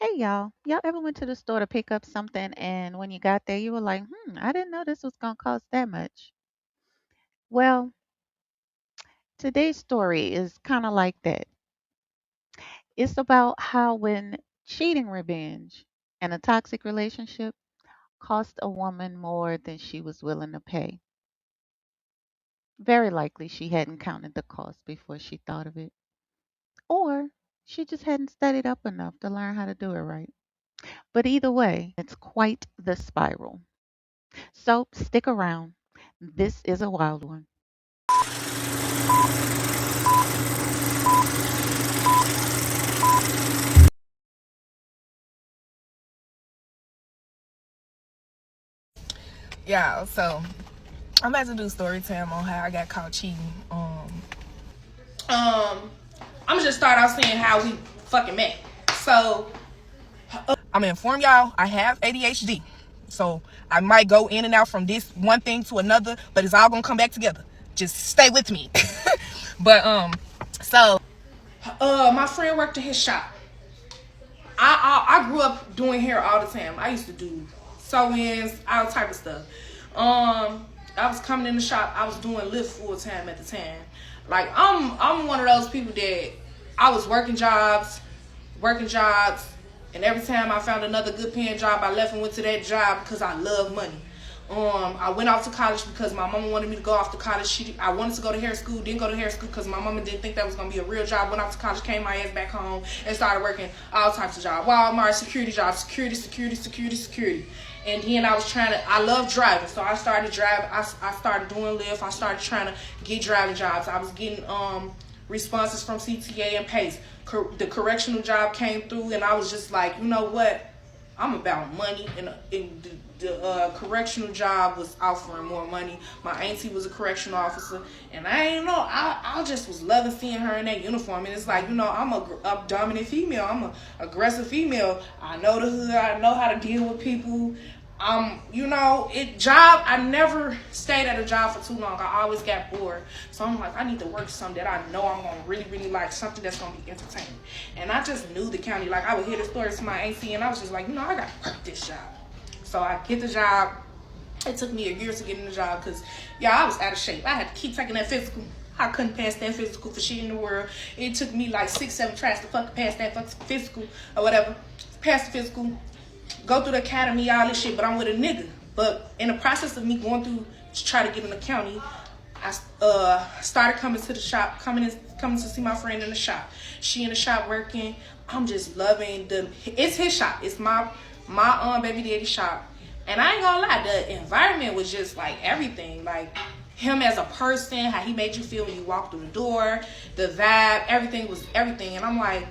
Hey y'all ever went to the store to pick up something and when you got there you were like, I didn't know this was gonna cost that much. Well, today's story is kind of like that. It's about how when cheating revenge and a toxic relationship cost a woman more than she was willing to pay. Very likely she hadn't counted the cost before she thought of it. Or she just hadn't studied up enough to learn how to do it right. But either way, it's quite the spiral. So stick around. This is a wild one. Yeah, so I'm about to do story time on how I got caught cheating. Um, I'm gonna just start off saying how we fucking met. So I'm gonna inform y'all I have ADHD, so I might go in and out from this one thing to another, but it's all gonna come back together. Just stay with me. But my friend worked at his shop. I grew up doing hair all the time. I used to do sew-ins, all type of stuff. I was coming in the shop. I was doing Lyft full time at the time. Like I'm one of those people that I was working jobs, and every time I found another good paying job, I left and went to that job because I love money. I went off to college because my mama wanted me to go off to college. I wanted to go to hair school, didn't go to hair school because my mama didn't think that was gonna be a real job. Went off to college, came my ass back home, and started working all types of jobs. Walmart, security jobs, security. And then I love driving, so I started driving. I started doing Lyft. I started trying to get driving jobs. I was getting responses from CTA and PACE. The correctional job came through, and I was just like, you know what? I'm about money, and the correctional job was offering more money. My auntie was a correctional officer, and I ain't know. I just was loving seeing her in that uniform, and it's like, I'm a dominant female. I'm a aggressive female. I know the hood. I know how to deal with people. I never stayed at a job for too long. I always got bored. So I'm like, I need to work something that I know I'm gonna really, really like, something that's gonna be entertaining. And I just knew the county. Like, I would hear the stories to my auntie, and I was just like, I gotta work this job. So I get the job. It took me a year to get in the job because, I was out of shape. I had to keep taking that physical. I couldn't pass that physical for shit in the world. It took me like 6, 7 tries to fucking pass that physical or whatever. Pass the physical, go through the academy, all this shit, but I'm with a nigga. But in the process of me going through to try to get in the county, I started coming to the shop, coming to see my friend in the shop. She in the shop working. I'm just loving it's his shop. It's my baby daddy shop. And I ain't gonna lie, the environment was just like everything. Like him as a person, how he made you feel when you walked through the door, the vibe, everything was everything. And I'm like,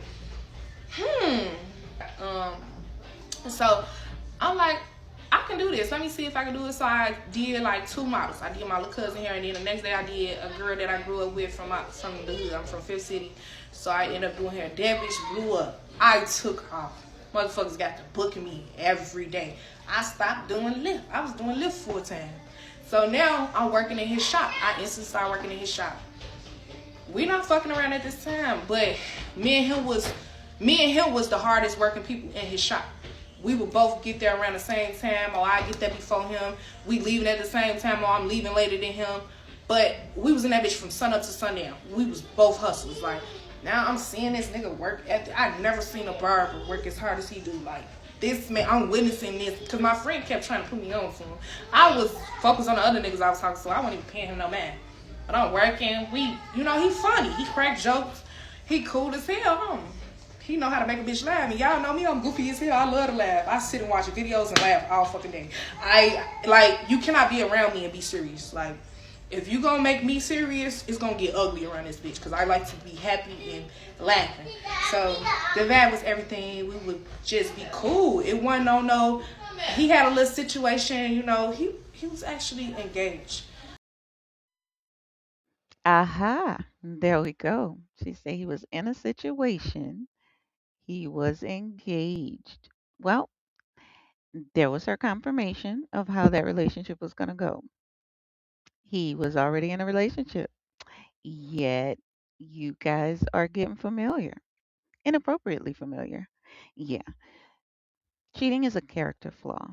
so I'm like, I can do this. Let me see if I can do it. So I did like 2 models. I did my little cousin here, and then the next day I did a girl that I grew up with from the hood. I'm from Fifth City, so I ended up doing her. That bitch blew up. I took off. Motherfuckers got to booking me every day. I stopped doing Lyft. I was doing Lyft full time. So now I'm working in his shop. I instantly started working in his shop. We not fucking around at this time, but me and him was the hardest working people in his shop. We would both get there around the same time, or I get there before him. We leaving at the same time, or I'm leaving later than him. But we was in that bitch from sun up to sundown. We was both hustlers. Like, now I'm seeing this nigga work I never seen a barber work as hard as he do. Like, this man, I'm witnessing this because my friend kept trying to put me on for him. I was focused on the other niggas I was talking to, so I wasn't even paying him no man. But I'm working. He funny. He crack jokes. He cool as hell, He know how to make a bitch laugh. And y'all know me, I'm goofy as hell. I love to laugh. I sit and watch videos and laugh all fucking day. You cannot be around me and be serious. Like, if you gonna make me serious, it's gonna get ugly around this bitch. Because I like to be happy and laughing. So, the vibe was everything. We would just be cool. It wasn't no, he had a little situation, he was actually engaged. Aha, there we go. She said he was in a situation, he was engaged. Well, there was her confirmation of how that relationship was going to go. He was already in a relationship, yet you guys are getting familiar, inappropriately familiar. Yeah. Cheating is a character flaw,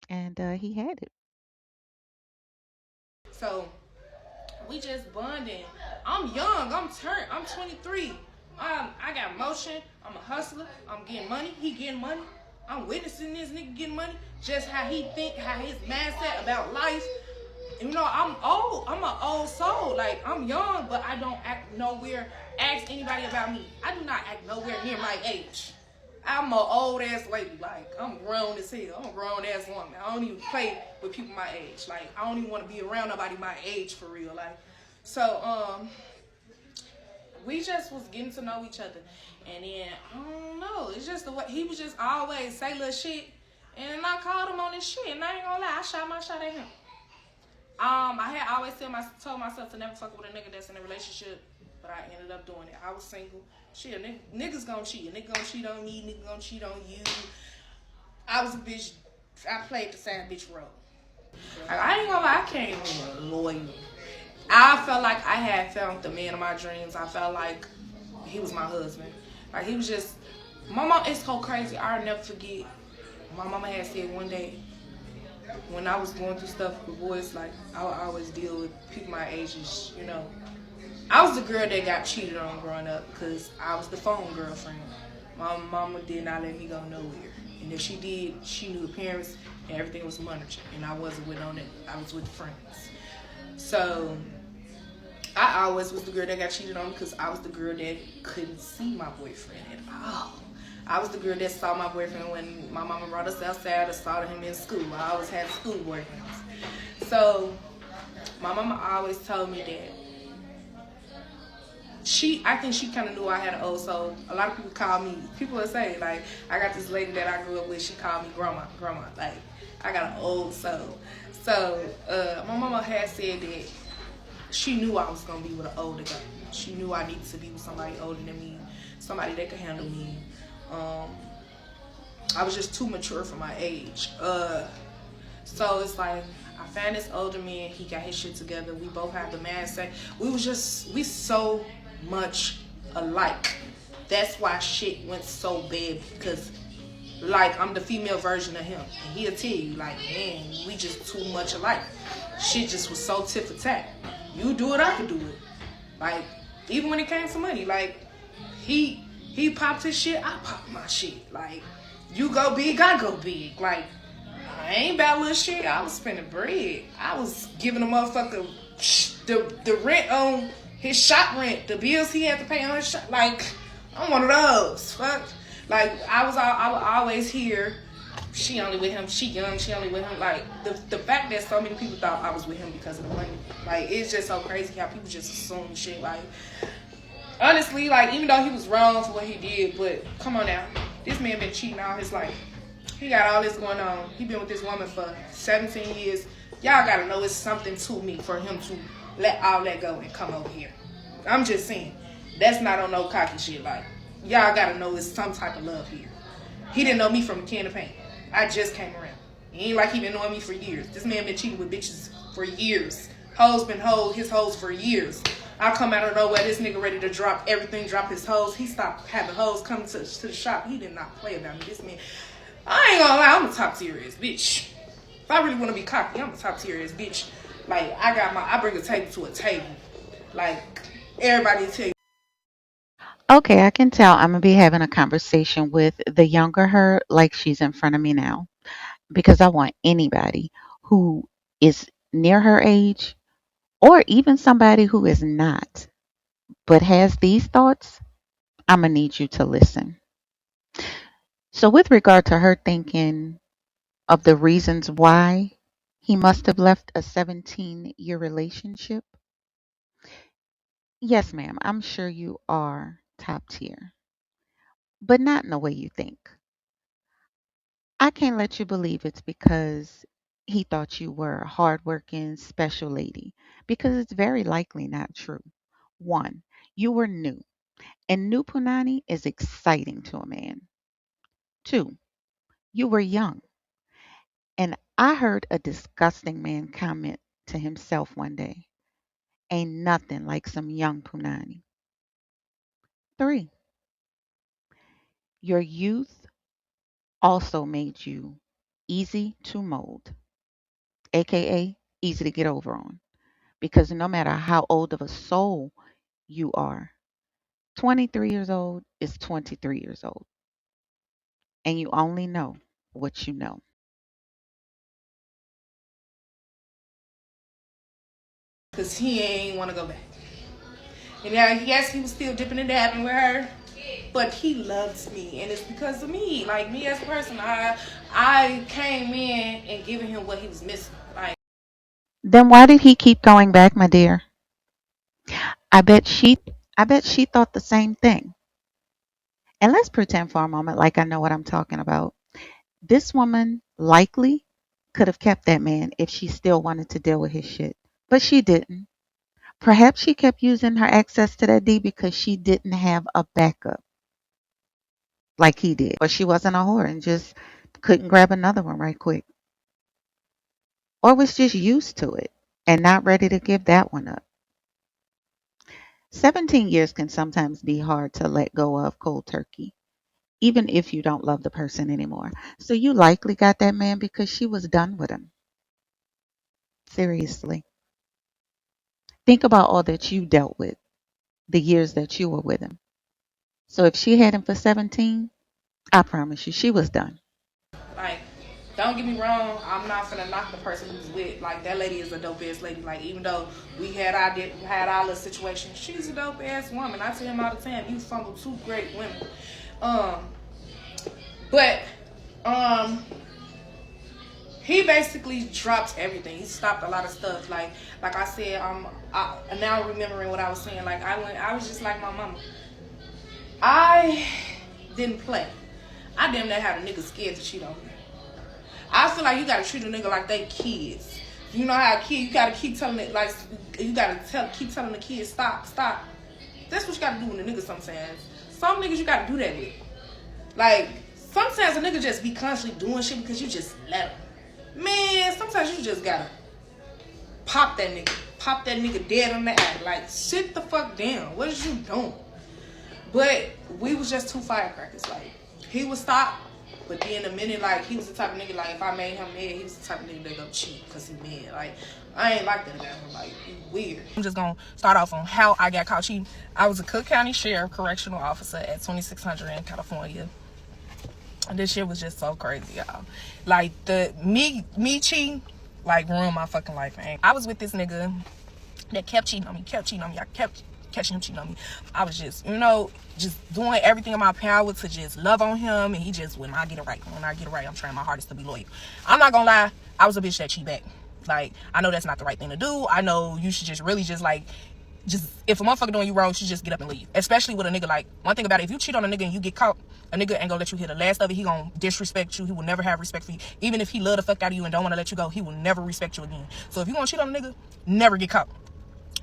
and he had it. So we just bonding. I'm young. I'm turned. I'm 23. I got motion. I'm a hustler. I'm getting money. He getting money. I'm witnessing this nigga getting money. Just how he think, how his mindset about life. You know, I'm old. I'm an old soul. Like, I'm young, but I don't act nowhere. Ask anybody about me. I do not act nowhere near my age. I'm an old ass lady. Like, I'm grown as hell. I'm a grown ass woman. I don't even play with people my age. Like, I don't even want to be around nobody my age for real. Like, so we just was getting to know each other, and then I don't know. It's just the way he was just always say little shit, and I called him on his shit. And I ain't gonna lie, I shot my shot at him. I had always told myself to never fuck with a nigga that's in a relationship, but I ended up doing it. I was single. Shit, niggas gonna cheat. A nigga gonna cheat on me. Nigga gonna cheat on you. I was a bitch. I played the sad bitch role. Like, I ain't gonna lie, I came in loyal. I felt like I had found the man of my dreams. I felt like he was my husband. Like, he was just my mom. It's so crazy. I'll never forget. My mama had said one day, when I was going through stuff with boys, like, I would always deal with people my ages, you know. I was the girl that got cheated on growing up because I was the phone girlfriend. My mama did not let me go nowhere. And if she did, she knew the parents and everything was monitored. And I wasn't with on it. I was with friends. So I always was the girl that got cheated on because I was the girl that couldn't see my boyfriend at all. I was the girl that saw my boyfriend when my mama brought us outside or saw him in school. I always had school boyfriends. So my mama always told me that I think she kind of knew I had an old soul. A lot of people call me, people will say, like, I got this lady that I grew up with, she called me grandma. Like, I got an old soul. So my mama had said that she knew I was going to be with an older guy. She knew I needed to be with somebody older than me, somebody that could handle me. I was just too mature for my age. So it's like, I found this older man, he got his shit together. We both had the mindset. We so much alike. That's why shit went so bad, because, like, I'm the female version of him. And he'll tell you, like, man, we just too much alike. Shit just was so tit for tat. You do it, I could do it. Like, even when it came to money, like, he popped his shit, I popped my shit. Like, you go big, I go big. Like, I ain't about little shit. I was spending bread. I was giving a motherfucker the rent on his shop rent, the bills he had to pay on his shop. Like, I'm one of those. Fuck. Like, I would always hear, she only with him, she young, she only with him. Like, the fact that so many people thought I was with him because of the money. Like, it's just so crazy how people just assume shit. Like, honestly, like, even though he was wrong for what he did, but come on now. This man been cheating all his life. He got all this going on. He been with this woman for 17 years. Y'all gotta know it's something to me for him to let all that go and come over here. I'm just saying, that's not on no cocky shit. Like, y'all gotta know it's some type of love here. He didn't know me from a can of paint. I just came around. It ain't like he been knowing me for years. This man been cheating with bitches for years. Hoes been his hoes for years. I come out of nowhere, this nigga ready to drop everything, drop his hoes. He stopped having hoes come to the shop. He did not play about me. This man, I ain't gonna lie, I'm a top tier ass bitch. If I really want to be cocky, I'm a top tier ass bitch. Like, I bring a table to a table. Like, everybody tell you. Okay, I can tell I'm gonna be having a conversation with the younger her like she's in front of me now, because I want anybody who is near her age, or even somebody who is not but has these thoughts. I'm gonna need you to listen. So, with regard to her thinking of the reasons why he must have left a 17-year relationship, yes, ma'am, I'm sure you are top tier, but not in the way you think. I can't let you believe it's because he thought you were a hardworking, special lady, because it's very likely not true. One, you were new, and new punani is exciting to a man. Two, you were young, and I heard a disgusting man comment to himself one day, ain't nothing like some young punani. Three, your youth also made you easy to mold, aka easy to get over on. Because no matter how old of a soul you are, 23 years old is 23 years old, and you only know what you know. Because he ain't want to go back. And now, yes, he was still dipping and dabbing with her, but he loves me, and it's because of me. Like me as a person, I came in and giving him what he was missing. Like, Then why did he keep going back, my dear? I bet she I bet she thought the same thing. And let's pretend for a moment like I know what I'm talking about. This woman likely could have kept that man if she still wanted to deal with his shit. But she didn't. Perhaps she kept using her access to that D because she didn't have a backup like he did. Or she wasn't a whore and just couldn't grab another one right quick. Or was just used to it and not ready to give that one up. 17 years can sometimes be hard to let go of cold turkey, even if you don't love the person anymore. So you likely got that man because she was done with him. Seriously. Think about all that you dealt with the years that you were with him. So if she had him for 17, I promise you, she was done. like, don't get me wrong, I'm not gonna knock the person who's with. Like that lady is a dope ass lady. Like even though we had our little situation, she's a dope ass woman. I tell him all the time, you fumbled two great women. Um, but um, he basically dropped everything. He stopped a lot of stuff. Like I said, I now remembering what I was saying. Like I was just like my mama. I didn't play. I damn near had a nigga scared to cheat on me. I feel like you gotta treat a nigga like they kids. You know how a kid, you gotta keep telling it, like, you gotta keep telling the kids, stop, stop. That's what you gotta do with a nigga sometimes. Some niggas you gotta do that with. Like, sometimes a nigga just be constantly doing shit because you just let him. Man, sometimes you just gotta pop that nigga. Pop that nigga dead on the act. Like, sit the fuck down. What is you doing? But we was just two firecrackers. Like, he would stop, but then the minute, like, he was the type of nigga, like, if I made him mad, he was the type of nigga that go cheat because he mad. Like, I ain't like that about him. Like, he weird. I'm just gonna start off on how I got caught cheating. I was a Cook County Sheriff Correctional Officer at 2600 in California. And this shit was just so crazy, y'all. Like, me cheating, like, ruined my fucking life, man. I was with this nigga that kept cheating on me. I kept catching him cheating on me. I was just, just doing everything in my power to just love on him, and he just would not get it right. When I get it right, I'm trying my hardest to be loyal. I'm not gonna lie, I was a bitch that cheat back. Like, I know that's not the right thing to do. I know you should just really just if a motherfucker doing you wrong, you should just get up and leave. Especially with a nigga. Like, one thing about it, if you cheat on a nigga and you get caught, a nigga ain't gonna let you hear the last of it. He gonna disrespect you. He will never have respect for you. Even if he love the fuck out of you and don't want to let you go, he will never respect you again. So if you gonna cheat on a nigga, never get caught.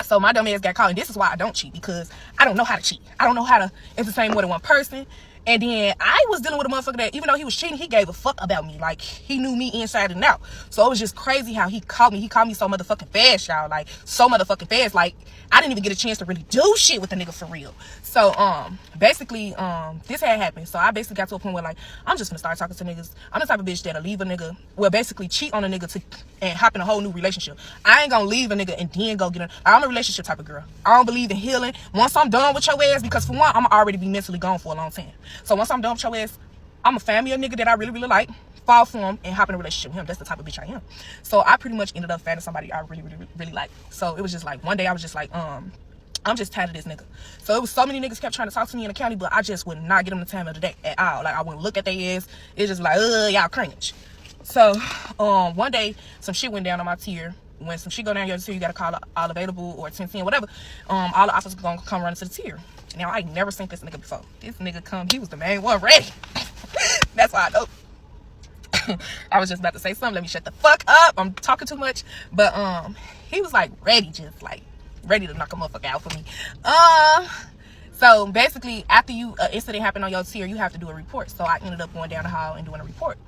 So my dumb ass got caught, and this is why I don't cheat, because I don't know how to cheat. I don't know how to entertain more than one person. And then I was dealing with a motherfucker that, even though he was cheating, he gave a fuck about me. Like, he knew me inside and out. So it was just crazy how he caught me. He caught me so motherfucking fast, y'all. Like, so motherfucking fast. Like, I didn't even get a chance to really do shit with the nigga for real. So, basically, this had happened. So I basically got to a point where, like, I'm just gonna start talking to niggas. I'm the type of bitch that'll leave a nigga, well, basically cheat on a nigga and hop in a whole new relationship. I ain't gonna leave a nigga and then go get I'm a relationship type of girl. I don't believe in healing. Once I'm done with your ass, because for one, I'm already be mentally gone for a long time. So once I'm done with your ass, I'm a family of nigga that I really, really like, fall for him, and hop in a relationship with him. That's the type of bitch I am. So I pretty much ended up finding somebody I really, really, really like. So it was just like, one day I was just like, I'm just tired of this nigga. So it was so many niggas kept trying to talk to me in the county, but I just would not get them the time of the day at all. Like, I wouldn't look at their ass. It's just like, y'all cringe. So, one day, some shit went down on my tier. When some shit go down your tier, you gotta call all available or 1010, whatever. All the officers gonna come running to the tier. Now, I ain't never seen this nigga before. This nigga come, he was the main one ready. That's why I know. I was just about to say something. Let me shut the fuck up. I'm talking too much. But, he was like ready, just like ready to knock a motherfucker out for me. So basically, after incident happened on your tier, you have to do a report. So I ended up going down the hall and doing a report.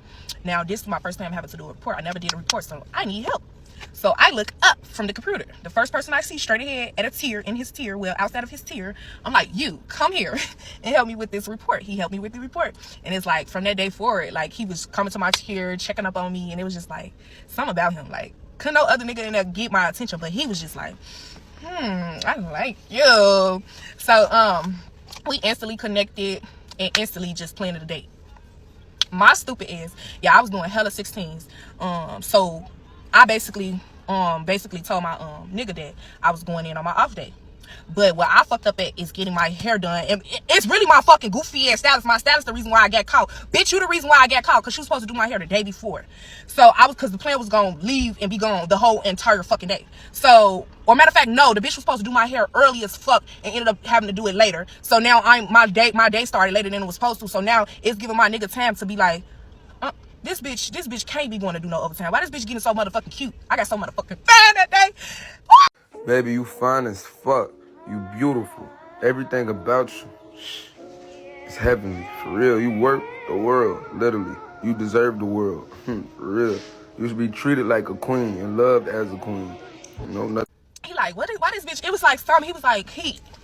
Now, this is my first time having to do a report. I never did a report, so I need help. So I look up from the computer. The first person I see straight ahead at a tier, in his tier, well, outside of his tier, I'm like, you, come here and help me with this report. He helped me with the report. And it's like, from that day forward, like, he was coming to my tier, checking up on me, and it was just like, something about him. Like, couldn't no other nigga in there get my attention, but he was just like, I like you. So, we instantly connected and instantly just planned a date. My stupid is, yeah, I was doing hella 16s. So I basically told my nigga that I was going in on my off day. But what I fucked up at is getting my hair done. And it's really my fucking goofy ass stylist. My stylist the reason why I got caught. Bitch, you the reason why I got caught, because she was supposed to do my hair the day before. So because the plan was gonna leave and be gone the whole entire fucking day. So, or matter of fact, no, the bitch was supposed to do my hair early as fuck and ended up having to do it later. So now my day started later than it was supposed to. So now it's giving my nigga time to be like, this bitch can't be going to do no overtime. Why this bitch getting so motherfucking cute? I got so motherfucking fine that day. Baby, you fine as fuck. You beautiful. Everything about you is heavenly. For real. You work the world, literally. You deserve the world. For real. You should be treated like a queen and loved as a queen. You know, nothing. He like, why this bitch? It was like something. He was like,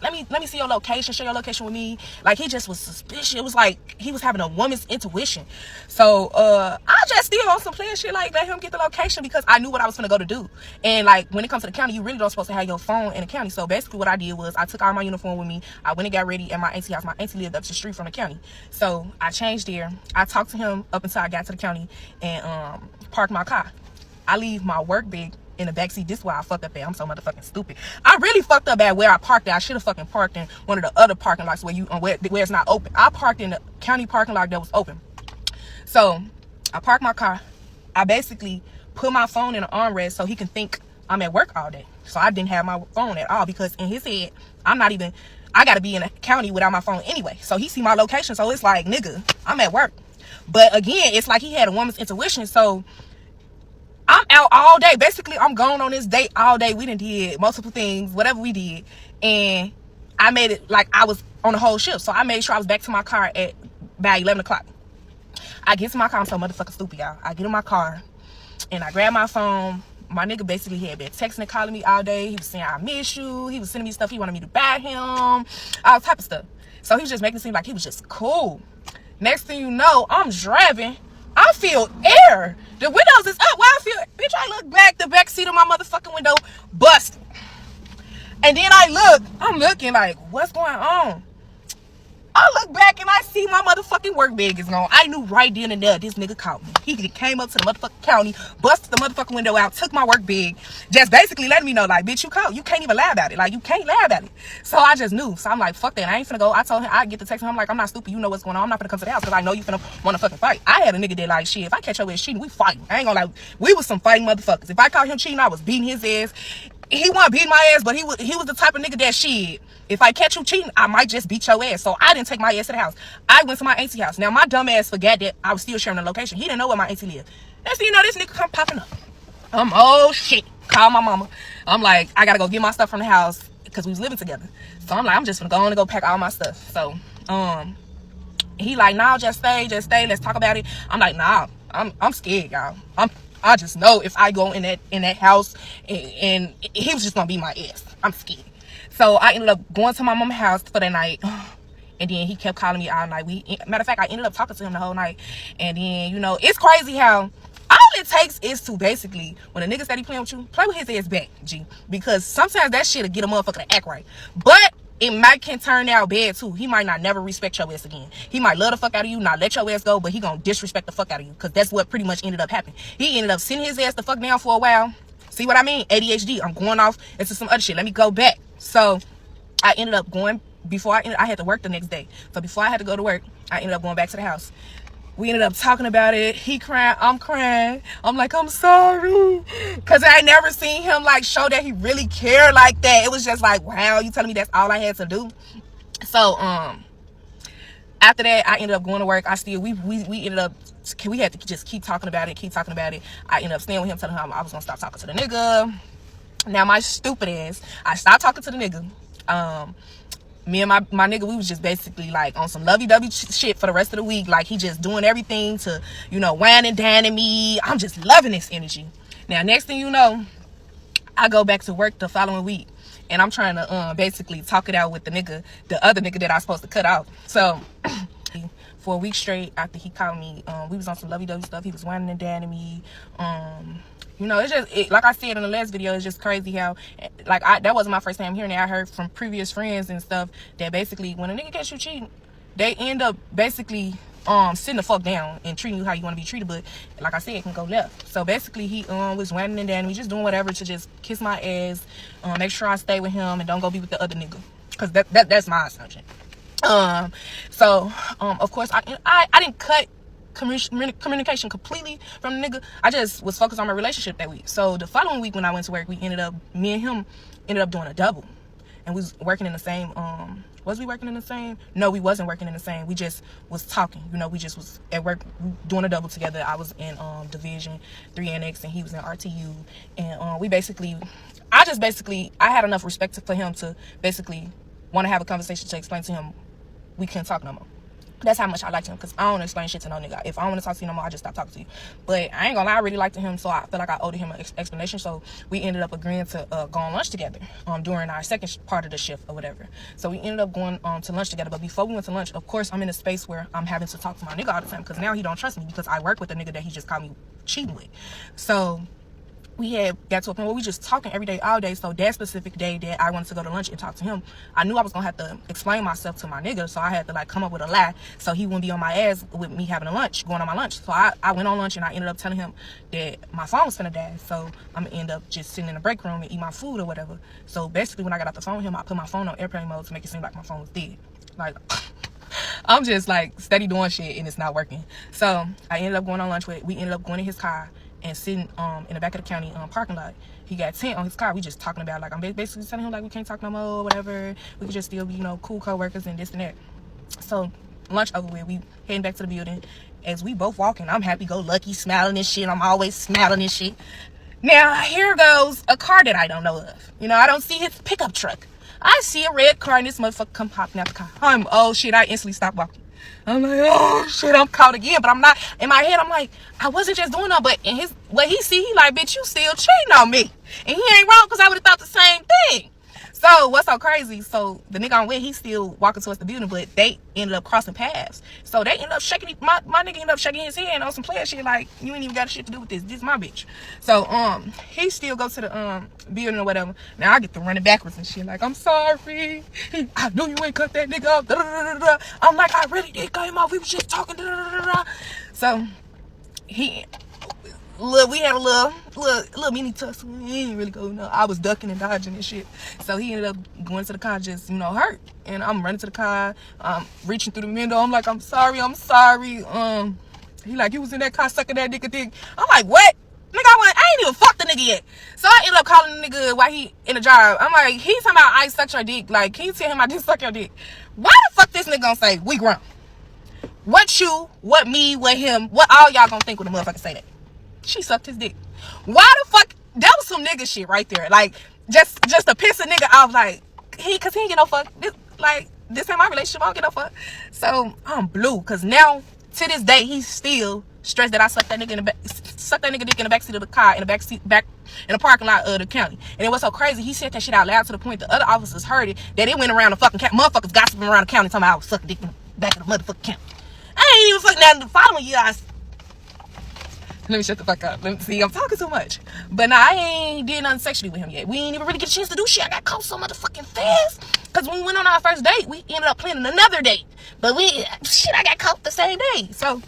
let me see your location, share your location with me. Like, he just was suspicious. It was like he was having a woman's intuition. So I just still on some playing shit, like, let him get the location, because I knew what I was gonna go to do. And like, when it comes to the county, you really don't supposed to have your phone in the county. So basically what I did was I took all my uniform with me. I went and got ready at my auntie house. My auntie lived up the street from the county. So I changed there. I talked to him up until I got to the county and parked my car. I leave my work bag in the backseat. This is why I fucked up at. I'm so motherfucking stupid. I really fucked up at where I parked at. I should have fucking parked in one of the other parking lots where it's not open. I parked in the county parking lot that was open. So I parked my car. I basically put my phone in an armrest so he can think I'm at work all day. So I didn't have my phone at all, because in his head, I gotta be in the county without my phone anyway. So he see my location. So it's like, nigga, I'm at work. But again, it's like he had a woman's intuition. So I'm out all day. Basically, I'm gone on this date all day. We done did multiple things, whatever we did. And I made it like I was on the whole shift. So I made sure I was back to my car at about 11 o'clock. I get to my car. I'm so motherfucking stupid, y'all. I get in my car and I grab my phone. My nigga basically had been texting and calling me all day. He was saying, I miss you. He was sending me stuff. He wanted me to buy him. All type of stuff. So he was just making it seem like he was just cool. Next thing you know, I'm driving. I feel air. The windows is up. Why I feel, bitch, I look back, the back seat of my motherfucking window busted. And then I'm looking like, what's going on? I look back and I see my motherfucking work bag is gone. I knew right then and there this nigga caught me. He came up to the motherfucking county, busted the motherfucking window out, took my work bag, just basically letting me know, like, bitch, you caught. You can't even lie about it. Like, you can't lie about it. So I just knew. So I'm like, fuck that. I ain't finna go. I told him, I get the text. I'm like, I'm not stupid. You know what's going on. I'm not finna come to the house because I know you finna wanna fucking fight. I had a nigga that like, shit, if I catch your ass cheating, we fighting. I ain't gonna lie. We was some fighting motherfuckers. If I caught him cheating, I was beating his ass. He wasn't beating my ass, but he was the type of nigga that shit. If I catch you cheating, I might just beat your ass. So I didn't take my ass to the house. I went to my auntie house. Now my dumb ass forgot that I was still sharing the location. He didn't know where my auntie lived. Next thing you know, this nigga come popping up. Oh shit. Call my mama. I'm like, I gotta go get my stuff from the house because we was living together. So I'm like, I'm just gonna go on and go pack all my stuff. So he like, nah, just stay, let's talk about it. I'm like, nah, I'm scared, y'all. I just know if I go in that house and he was just gonna be my ass. I'm scared. So I ended up going to my mom's house for the night. And then he kept calling me all night. Matter of fact, I ended up talking to him the whole night. And then, you know, it's crazy how all it takes is to basically, when a nigga steady playing with you, play with his ass back, G. Because sometimes that shit'll get a motherfucker to act right. But it can turn out bad too. He might not never respect your ass again. He might love the fuck out of you, not let your ass go, but he gonna disrespect the fuck out of you. Because that's what pretty much ended up happening. He ended up sending his ass the fuck down for a while. See what I mean? ADHD. I'm going off into some other shit. Let me go back. So I ended up going, I had to work the next day. So before I had to go to work, I ended up going back to the house. We ended up talking about it. He crying, I'm crying. I'm like, I'm sorry. Because I never seen him like show that he really cared like that. It was just like, wow, you telling me that's all I had to do? So after that, I ended up going to work. We ended up, we had to just keep talking about it. I ended up staying with him, telling him I was going to stop talking to the nigga. Now my stupid ass, I stopped talking to the nigga. Me and my nigga, we was just basically like on some lovey-dovey shit for the rest of the week. Like, he just doing everything to, you know, wine and dining me. I'm just loving this energy. Now, next thing you know, I go back to work the following week, and I'm trying to basically talk it out with the other nigga that I was supposed to cut out. So for a week straight after he called me, we was on some lovey-dovey stuff. He was whining and dining me. It's just like I said in the last video, it's just crazy how that wasn't my first time hearing it. I heard from previous friends and stuff that basically when a nigga catch you cheating, they end up basically sitting the fuck down and treating you how you want to be treated. But like I said, it can go left. So basically he was whining and dining me, just doing whatever to just kiss my ass, make sure I stay with him and don't go be with the other nigga, because that's my assumption. Of course I didn't cut communication completely from the nigga. I just was focused on my relationship that week. So the following week when I went to work, me and him ended up doing a double, and we was working in the same was we working in the same? No, we wasn't working in the same. We just was talking. We just was at work doing a double together. I was in Division 3 Annex and he was in RTU, and I had enough respect for him to basically want to have a conversation to explain to him we couldn't talk no more. That's how much I liked him, because I don't explain shit to no nigga. If I don't want to talk to you no more, I just stop talking to you. But I ain't gonna lie, I really liked him, so I feel like I owed him an explanation. So we ended up agreeing to go on lunch together during our second part of the shift or whatever. So we ended up going to lunch together. But before we went to lunch, of course, I'm in a space where I'm having to talk to my nigga all the time, because now he don't trust me because I work with a nigga that he just caught me cheating with. So we had got to a point where we just talking every day, all day. So that specific day that I wanted to go to lunch and talk to him, I knew I was gonna have to explain myself to my nigga. So I had to come up with a lie so he wouldn't be on my ass with me having going on my lunch. So I went on lunch and I ended up telling him that my phone was finna die. So I'm gonna end up just sitting in the break room and eat my food or whatever. So basically when I got off the phone with him, I put my phone on airplane mode to make it seem like my phone was dead. I'm just steady doing shit and it's not working. So I ended up going on lunch we ended up going in his car and sitting in the back of the county parking lot. He got tent on his car. We just talking about I'm basically telling him we can't talk no more, whatever. We could just still be cool co-workers and this and that. So lunch over with, we heading back to the building. As we both walking, I'm happy go lucky, smiling and shit. I'm always smiling and shit. Now here goes a car that I don't know of. I don't see his pickup truck. I see a red car and this motherfucker come popping out the car. Oh shit, I instantly stop walking. I'm like, oh shit, I'm caught again. But I'm not, in my head, I'm like, I wasn't just doing that. But in what he see, he like, bitch, you still cheating on me. And he ain't wrong, because I would have thought the same thing. So what's so crazy? So the nigga I'm with, he's still walking towards the building, but they ended up crossing paths. So they ended up shaking, my nigga ended up shaking his head on some player shit like, you ain't even got shit to do with this. This is my bitch. So he still goes to the building or whatever. Now I get to running backwards and shit like, I'm sorry. I knew you ain't cut that nigga up. Da, da, da, da, da. I'm like, I really did cut him off. We was just talking. Da, da, da, da. So we had a little mini tussle. He didn't really go. I was ducking and dodging and shit. So he ended up going to the car just hurt. And I'm running to the car, reaching through the window. I'm like, I'm sorry. He like, you was in that car sucking that nigga dick. I'm like, what? Nigga, I ain't even fucked the nigga yet. So I ended up calling the nigga while he in the job. I'm like, he's talking about I sucked your dick. Like, can you tell him I didn't suck your dick? Why the fuck this nigga gonna say we grown? What you, what me, what him, what all y'all gonna think when the motherfucker say that? She sucked his dick. Why the fuck? That was some nigga shit right there. Just to piss a nigga off. Cause he ain't get no fuck. This ain't my relationship. I don't get no fuck. So I'm blue. Cause now to this day he's still stressed that I sucked that nigga dick in the backseat of the car, in the parking lot of the county. And it was so crazy. He said that shit out loud to the point the other officers heard it. That it went around the fucking county. Motherfuckers gossiping around the county talking about I was sucking dick in the back of the motherfucking county. I ain't even fucking that. The following year let me shut the fuck up. Let me see, I'm talking too much. But nah, I ain't did nothing sexually with him yet. We ain't even really get a chance to do shit. I got caught so motherfucking fast. Cause when we went on our first date, we ended up planning another date. But I got caught the same day. So,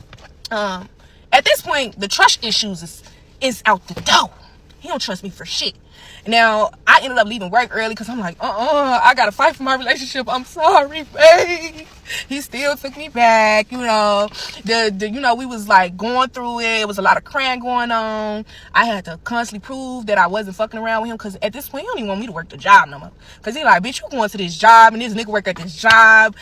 at this point, the trust issues is out the door. He don't trust me for shit. Now, I ended up leaving work early because I'm like, I gotta fight for my relationship. I'm sorry, babe. He still took me back, we was going through it. It was a lot of crying going on. I had to constantly prove that I wasn't fucking around with him, because at this point, he don't even want me to work the job no more. Because he like, bitch, you going to this job and this nigga work at this job.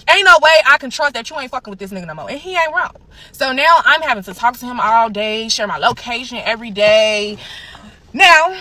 Ain't no way I can trust that you ain't fucking with this nigga no more. And he ain't wrong. So now I'm having to talk to him all day, share my location every day. Now,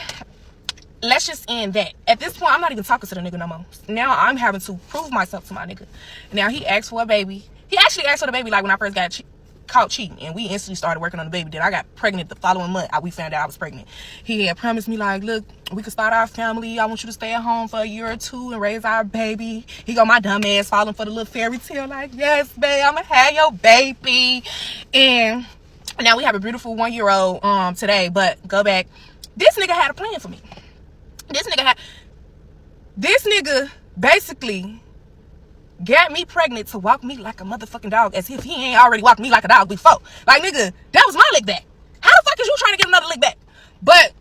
let's just end that. At this point, I'm not even talking to the nigga no more. Now I'm having to prove myself to my nigga. Now he asked for a baby. He actually asked for the baby when I first got caught cheating, and we instantly started working on the baby. Then I got pregnant the following month. We found out I was pregnant. He had promised me, like, look, we could start our family. I want you to stay at home for a year or two and raise our baby. He got my dumb ass falling for the little fairy tale, like, yes, babe, I'm gonna have your baby. And now we have a beautiful 1-year-old today. But go back, this nigga had a plan for me. This nigga basically got me pregnant to walk me like a motherfucking dog, as if he ain't already walked me like a dog before. Like, nigga, that was my lick back. How the fuck is you trying to get another lick back? But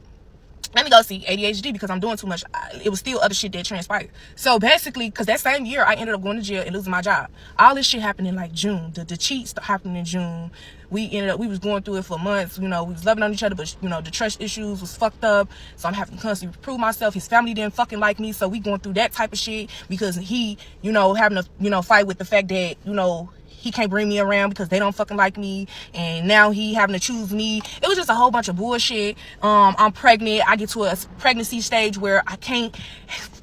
let me go see ADHD because I'm doing too much. It was still other shit that transpired. So basically, because that same year I ended up going to jail and losing my job. All this shit happened in like June. The cheats happened in June. We was going through it for months. You know, we was loving on each other, but you know, the trust issues was fucked up. So I'm having to constantly prove myself. His family didn't fucking like me. So we going through that type of shit because he, you know, having to, you know, fight with the fact that, you know, he can't bring me around because they don't fucking like me, and now he having to choose me. It was just a whole bunch of bullshit. I'm pregnant. I get to a pregnancy stage where I can't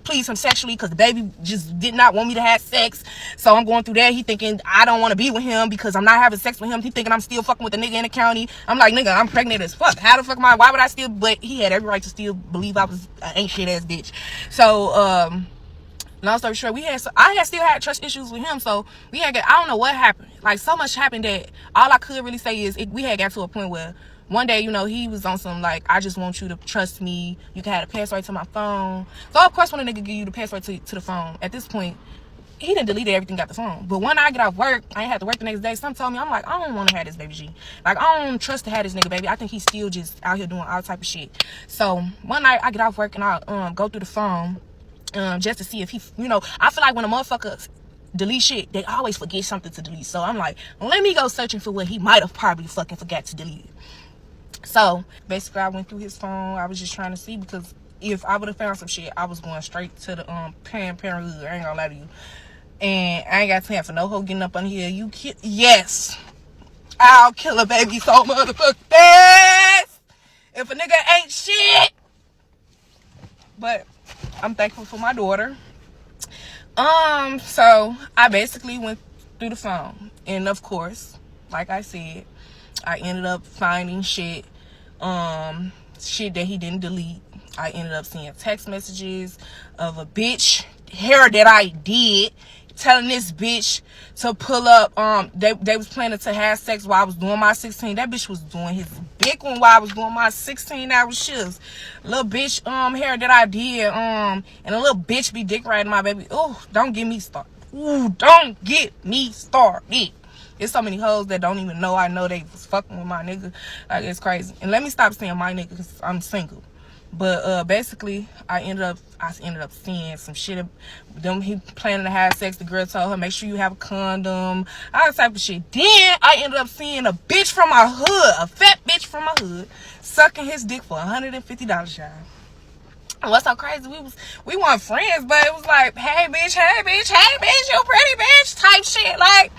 please him sexually because the baby just did not want me to have sex. So I'm going through that. He thinking I don't want to be with him because I'm not having sex with him. He thinking I'm still fucking with the nigga in the county. I'm like, nigga, I'm pregnant as fuck. How the fuck why would I still? But he had every right to still believe I was an ain't shit ass bitch. So long story short, I still had trust issues with him. So I don't know what happened. Like, so much happened that all I could really say is we had got to a point where one day, you know, he was on some, like, I just want you to trust me. You can have the password to my phone. So, of course, when a nigga give you the password to the phone, at this point, he done deleted everything out the phone. But when I get off work, I ain't have to work the next day. Something told me, I'm like, I don't want to have this baby G. Like, I don't trust to have this nigga, baby. I think he's still just out here doing all type of shit. So, one night, I get off work and I go through the phone. Just to see if he, you know, I feel like when a motherfucker delete shit, they always forget something to delete. So I'm like, let me go searching for what he might have probably fucking forgot to delete. So basically, I went through his phone. I was just trying to see, because if I would have found some shit, I was going straight to the parenthood. I ain't gonna lie to you. And I ain't got time for no hoe getting up on here. Yes, I'll kill a baby so motherfucking fast if a nigga ain't shit. But I'm thankful for my daughter. So I basically went through the phone, and of course, like I said, I ended up finding shit that he didn't delete. I ended up seeing text messages of a bitch hair that I did, telling this bitch to pull up. They was planning to have sex while I was doing my 16. That bitch was doing his big one while I was doing my 16-hour shifts. Little bitch hair that I did, and a little bitch be dick riding my baby. Oh, don't get me started. Ooh, don't get me started. There's so many hoes that don't even know I know they was fucking with my nigga. Like, it's crazy. And let me stop saying my nigga because I'm single. But basically, I ended up seeing some shit. Them he planning to have sex. The girl told her, make sure you have a condom. All that type of shit. Then I ended up seeing a bitch from my hood, a fat bitch from my hood, sucking his dick for $150, y'all. And what's so crazy? We weren't friends, but it was like, hey bitch, hey bitch, hey bitch, you pretty bitch type shit. Like,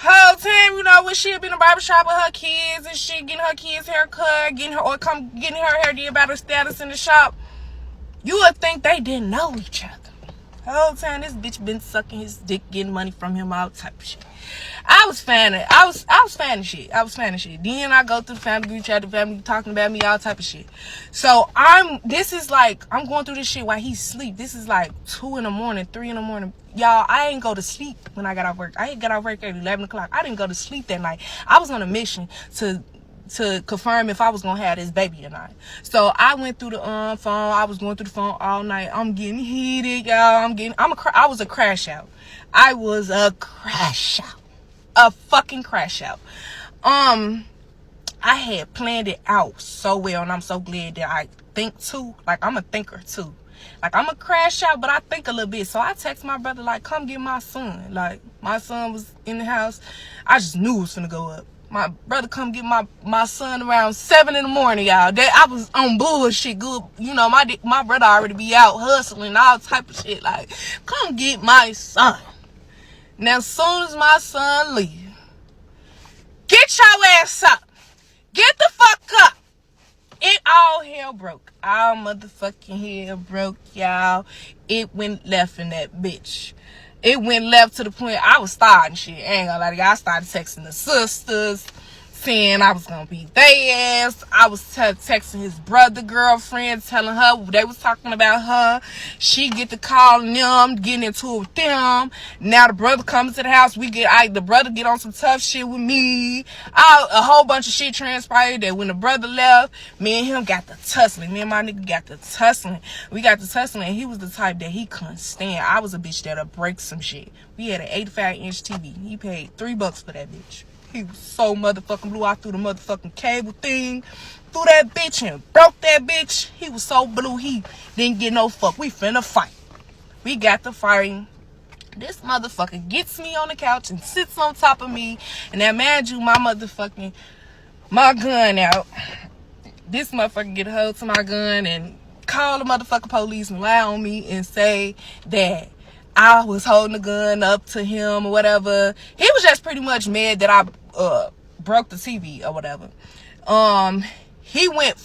whole time, you know, when she'd be in the barbershop with her kids and shit, getting her kids' haircut, getting her hair did about her status in the shop, you would think they didn't know each other. The whole time this bitch been sucking his dick, getting money from him, all type of shit. I was fanning shit. Then I go through the family group chat, the family talking about me, all type of shit. So I'm going through this shit while he sleep. This is like 2 in the morning, 3 in the morning. Y'all, I ain't go to sleep when I got off work. I got off work at 11 o'clock. I didn't go to sleep that night. I was on a mission to confirm if I was gonna have this baby or not. So I went through the phone. I was going through the phone all night. I'm getting heated, y'all. I was a crash out. I was a crash out. A fucking crash out. I had planned it out so well, and I'm so glad that I think too. Like, I'm a thinker too. Like, I'm a crash out, but I think a little bit. So I text my brother, like, come get my son. Like, my son was in the house. I just knew it was finna go up. My brother come get my son around 7 in the morning, y'all. I was on bullshit good. You know, my brother already be out hustling, all type of shit. Like, come get my son. Now, as soon as my son leave, get your ass up. Get the fuck up. It all hell broke. All motherfucking hell broke, y'all. It went left in that bitch. it went left to the point I was starting shit. I ain't gonna lie to you. I started texting the sisters, saying I was gonna beat their ass. I was texting his brother girlfriend, telling her they was talking about her. She get to calling them, getting into it with them. Now the brother comes to the house. The brother get on some tough shit with me. A whole bunch of shit transpired that when the brother left, me and him got the tussling. Me and my nigga got the tussling. We got the tussling, and he was the type that he couldn't stand. I was a bitch that'll break some shit. We had an 85-inch TV. He paid $3 for that bitch. He was so motherfucking blue. I threw the motherfucking cable thing through that bitch and broke that bitch. He was so blue, he didn't get no fuck. We finna fight. We got to fighting. This motherfucker gets me on the couch and sits on top of me. And now, mind you, my gun out. This motherfucker get a hold to my gun and call the motherfucking police and lie on me and say that I was holding the gun up to him or whatever. He was just pretty much mad that I broke the TV or whatever. He went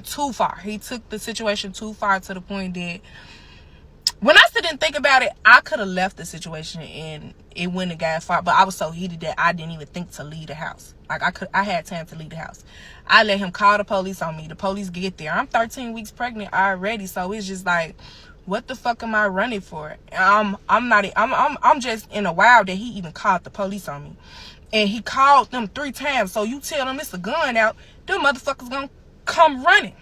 too far. He took the situation too far to the point that when I sit and think about it, I could have left the situation and it wouldn't have got far. But I was so heated that I didn't even think to leave the house. Like I had time to leave the house. I let him call the police on me. The police get there. I'm 13 weeks pregnant already, so it's just like, what the fuck am I running for? I'm just in a wow that he even called the police on me. And he called them 3 times. So you tell them it's a gun out, them motherfuckers gonna come running.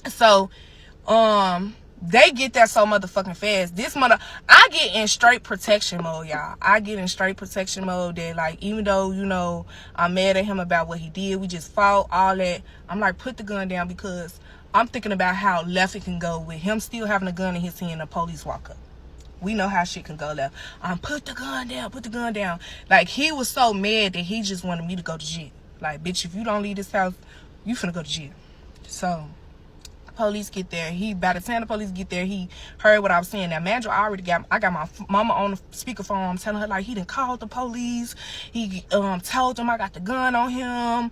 So, they get there so motherfucking fast. I get in straight protection mode, y'all. I get in straight protection mode that, like, even though, you know, I'm mad at him about what he did, we just fought, all that. I'm like, put the gun down, because I'm thinking about how left it can go with him still having a gun in his hand and the police walk up. We know how shit can go left. Put the gun down. Like, he was so mad that he just wanted me to go to jail. Like, bitch, if you don't leave this house, you finna go to jail. So, police get there. By the time the police get there, he heard what I was saying. Now, Mandra I got my mama on the speakerphone. I'm telling her, like, he done called the police. He told them I got the gun on him.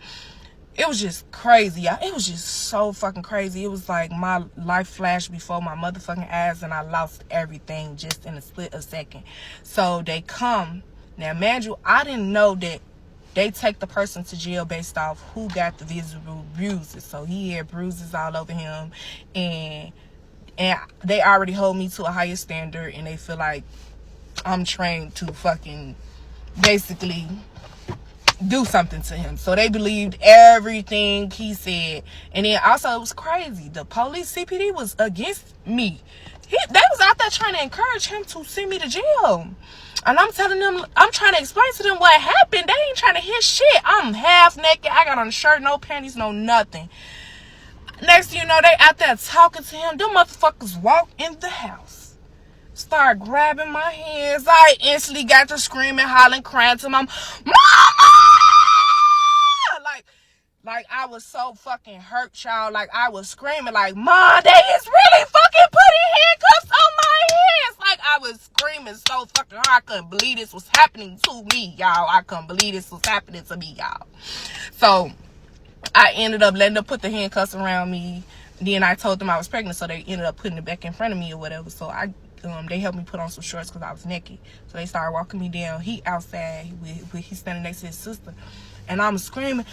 It was just crazy, y'all. It was just so fucking crazy. It was like my life flashed before my motherfucking eyes and I lost everything just in a split of second. So they come. Now, mind you, I didn't know that they take the person to jail based off who got the visible bruises. So he had bruises all over him. And they already hold me to a higher standard. And they feel like I'm trained to fucking basically do something to him. So they believed everything he said. And then also it was crazy. The police CPD was against me. They was out there trying to encourage him to send me to jail. And I'm telling them, I'm trying to explain to them what happened. They ain't trying to hear shit. I'm half naked. I got on a shirt, no panties, no nothing. Next thing you know, they out there talking to him. Them motherfuckers walk in the house. Start grabbing my hands. I instantly got to screaming, hollering, crying to my mama. Like I was so fucking hurt, y'all. Like I was screaming, like, Mom, they is really fucking putting handcuffs on my hands. Like I was screaming so fucking hard. I couldn't believe this was happening to me, y'all. I couldn't believe this was happening to me, y'all. So I ended up letting them put the handcuffs around me. Then I told them I was pregnant, so they ended up putting it back in front of me or whatever. So they helped me put on some shorts because I was naked. So they started walking me down. He outside, he's standing next to his sister, and I'm screaming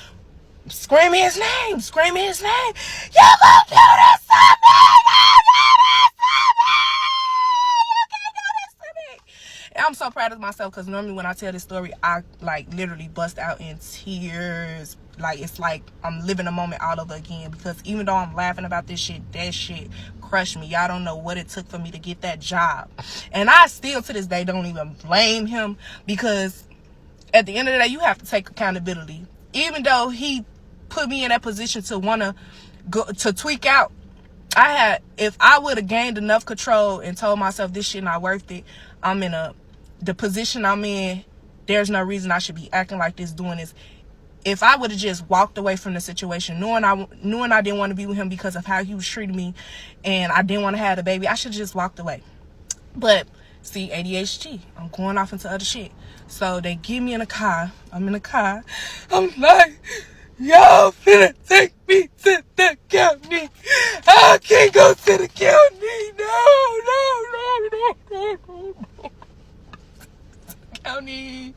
his name. You gonna do this to me? You can't do this to me. And I'm so proud of myself because normally when I tell this story, I like literally bust out in tears. Like it's like I'm living a moment all over again, because even though I'm laughing about this shit, that shit crushed me. Y'all don't know what it took for me to get that job. And I still to this day don't even blame him, because at the end of the day, you have to take accountability. Even though he put me in that position to want to go to tweak out, if I would have gained enough control and told myself this shit not worth it, I'm in the position I'm in, there's no reason I should be acting like this, doing this. If I would have just walked away from the situation, knowing I didn't want to be with him because of how he was treating me, and I didn't want to have the baby, I should have just walked away. But see, ADHD, I'm going off into other shit. So they get me in a car. I'm in a car. I'm like, y'all finna take me to the county. I can't go to the county. No. County.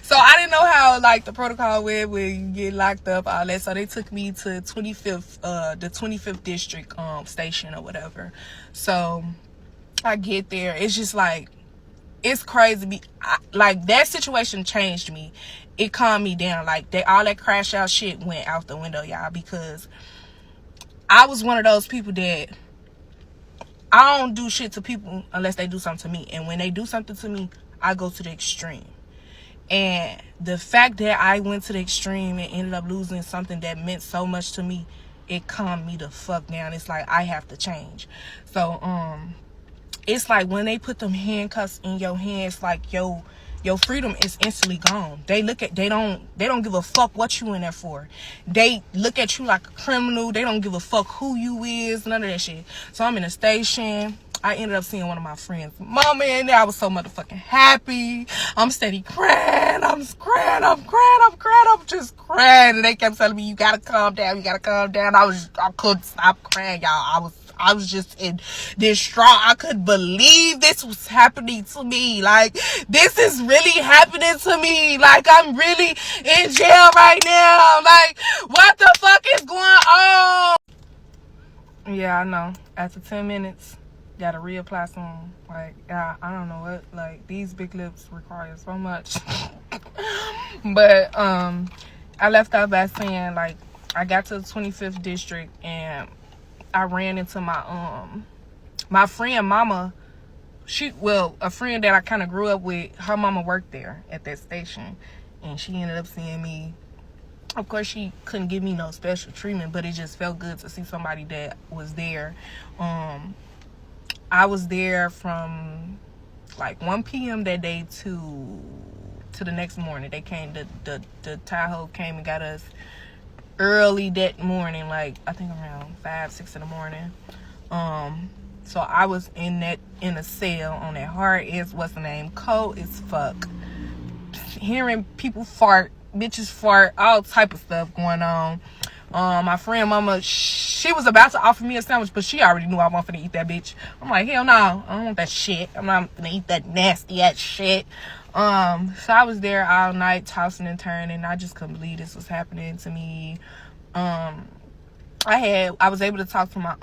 So I didn't know how like the protocol went when you get locked up, all that. So they took me to 25th, the 25th district station or whatever. So I get there. It's just like, it's crazy. Like that situation changed me. It calmed me down. Like all that crash out shit went out the window, y'all, because I was one of those people that I don't do shit to people unless they do something to me. And when they do something to me, I go to the extreme. And the fact that I went to the extreme and ended up losing something that meant so much to me, it calmed me the fuck down. It's like I have to change. So it's like when they put them handcuffs in your hands, like your freedom is instantly gone. They don't give a fuck what you in there for. They look at you like a criminal. They don't give a fuck who you is, none of that shit. So I'm in a station. I ended up seeing one of my friends' mama in there. I was so motherfucking happy. I'm steady crying. I'm just crying. And they kept telling me, you gotta calm down. I couldn't stop crying, y'all. I was just in distraught. I couldn't believe this was happening to me. Like, this is really happening to me. Like, I'm really in jail right now. Like, what the fuck is going on? Yeah, I know. After 10 minutes, gotta reapply some. Like, yeah, I don't know what. Like, these big lips require so much. But, I left out by saying, like, I got to the 25th district and I ran into my friend mama. A friend that I kind of grew up with, her mama worked there at that station, and she ended up seeing me. Of course, she couldn't give me no special treatment, but it just felt good to see somebody that was there. I was there from like 1 p.m. that day to the next morning. They came, the Tahoe came and got us early that morning, like I think around 5-6 in the morning. So I was in a cell on that hard ass, what's the name, cold as fuck, hearing people fart, bitches fart, all type of stuff going on. My friend mama, she was about to offer me a sandwich, but she already knew I wasn't finna eat that bitch. I'm like, hell no, I don't want that shit. I'm not finna eat that nasty ass shit. So I was there all night tossing and turning. I just couldn't believe this was happening to me. I was able to talk to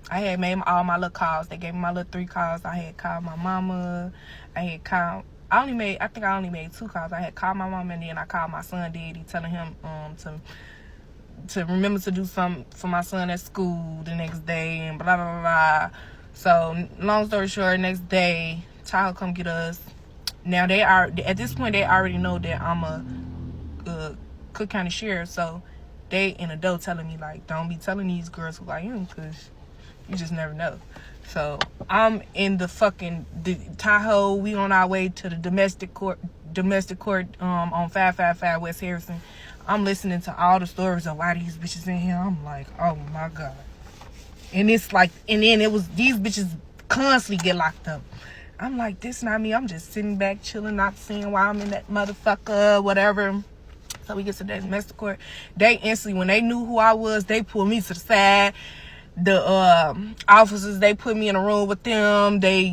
I had made all my little calls. They gave me my little 3 calls. I had called my mama. I think I only made 2 calls. I had called my mama, and then I called my son daddy, telling him to remember to do something for my son at school the next day, and blah blah blah blah. So long story short, next day Tahoe come get us. Now at this point they already know that I'm a Cook County sheriff, so they in the door telling me, like, don't be telling these girls who I am, because you just never know. So I'm in the Tahoe. We on our way to the domestic court on 555 West Harrison. I'm listening to all the stories of why these bitches in here. I'm like, oh my God. And it's like, and then it was, these bitches constantly get locked up. I'm like, this not me. I'm just sitting back chilling, not seeing why I'm in that motherfucker, whatever. So we get to the domestic court. They instantly, when they knew who I was, they pulled me to the side. The officers, they put me in a room with them. They,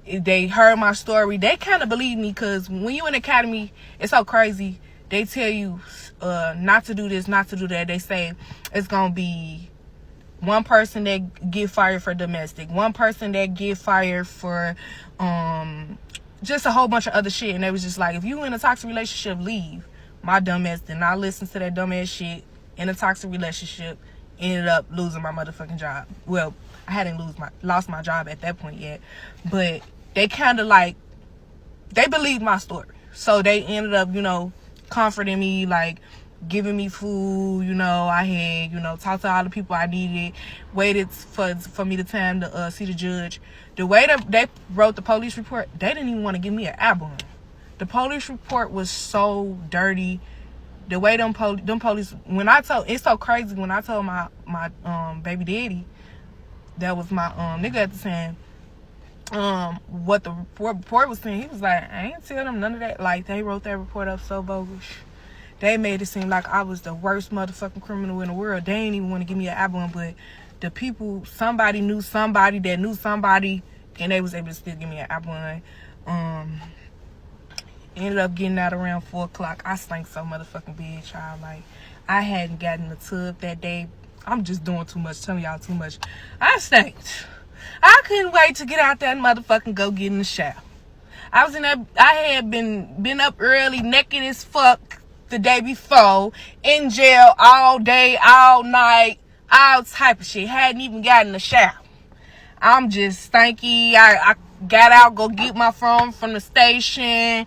they heard my story. They kind of believed me, because when you in the academy, it's so crazy. They tell you not to do this, not to do that. They say it's going to be one person that get fired for domestic, one person that get fired for just a whole bunch of other shit. And they was just like, if you in a toxic relationship, leave. My dumb ass did not listen to that dumb ass shit. In a toxic relationship, ended up losing my motherfucking job. Well, I hadn't lost my job at that point yet, but they kind of like, they believed my story. So they ended up, comforting me, like giving me food. I had, talked to all the people I needed, waited for me the time to see the judge. The way that they wrote the police report, they didn't even want to give me an album. The police report was so dirty. The way them police, it's so crazy, when I told my baby daddy, that was my nigga at the time, what the report was saying, he was like, I ain't tell them none of that. Like, they wrote that report up so bogus. They made it seem like I was the worst motherfucking criminal in the world. They ain't even want to give me an album, but the people, somebody knew somebody that knew somebody, and they was able to still give me an album. Ended up getting out around 4 o'clock. I stank so motherfucking bad, child. Like, I hadn't gotten the tub that day. I'm just doing too much, telling y'all too much. I stank. I couldn't wait to get out there and motherfucking go get in the shower. I was in that. I had been up early, naked as fuck the day before, in jail all day, all night, all type of shit. Hadn't even gotten in the shower. I'm just stanky. I got out, go get my phone from the station,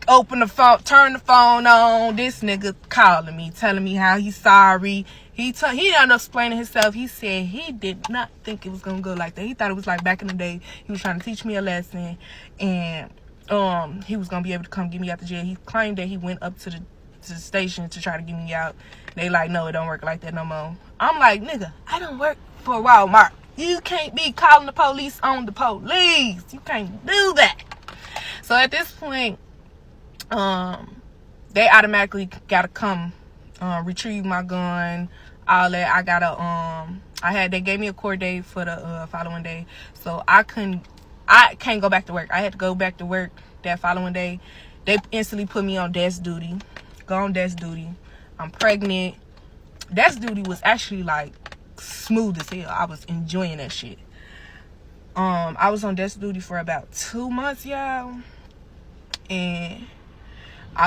open the phone, turn the phone on. This nigga calling me, telling me how he's sorry. He ended up explaining himself. He said he did not think it was gonna go like that. He thought it was like back in the day. He was trying to teach me a lesson, and he was gonna be able to come get me out the jail. He claimed that he went up to the station to try to get me out. They like, no, it don't work like that no more. I'm like, nigga, I don't work for Walmart. You can't be calling the police on the police. You can't do that. So at this point, they automatically gotta come retrieve my gun, all that. They gave me a court date for the following day, so I can't go back to work. I had to go back to work that following day. They instantly put me on desk duty. Go on desk duty. I'm pregnant. Desk duty was actually like smooth as hell. I was enjoying that shit. I was on desk duty for about 2 months, y'all, and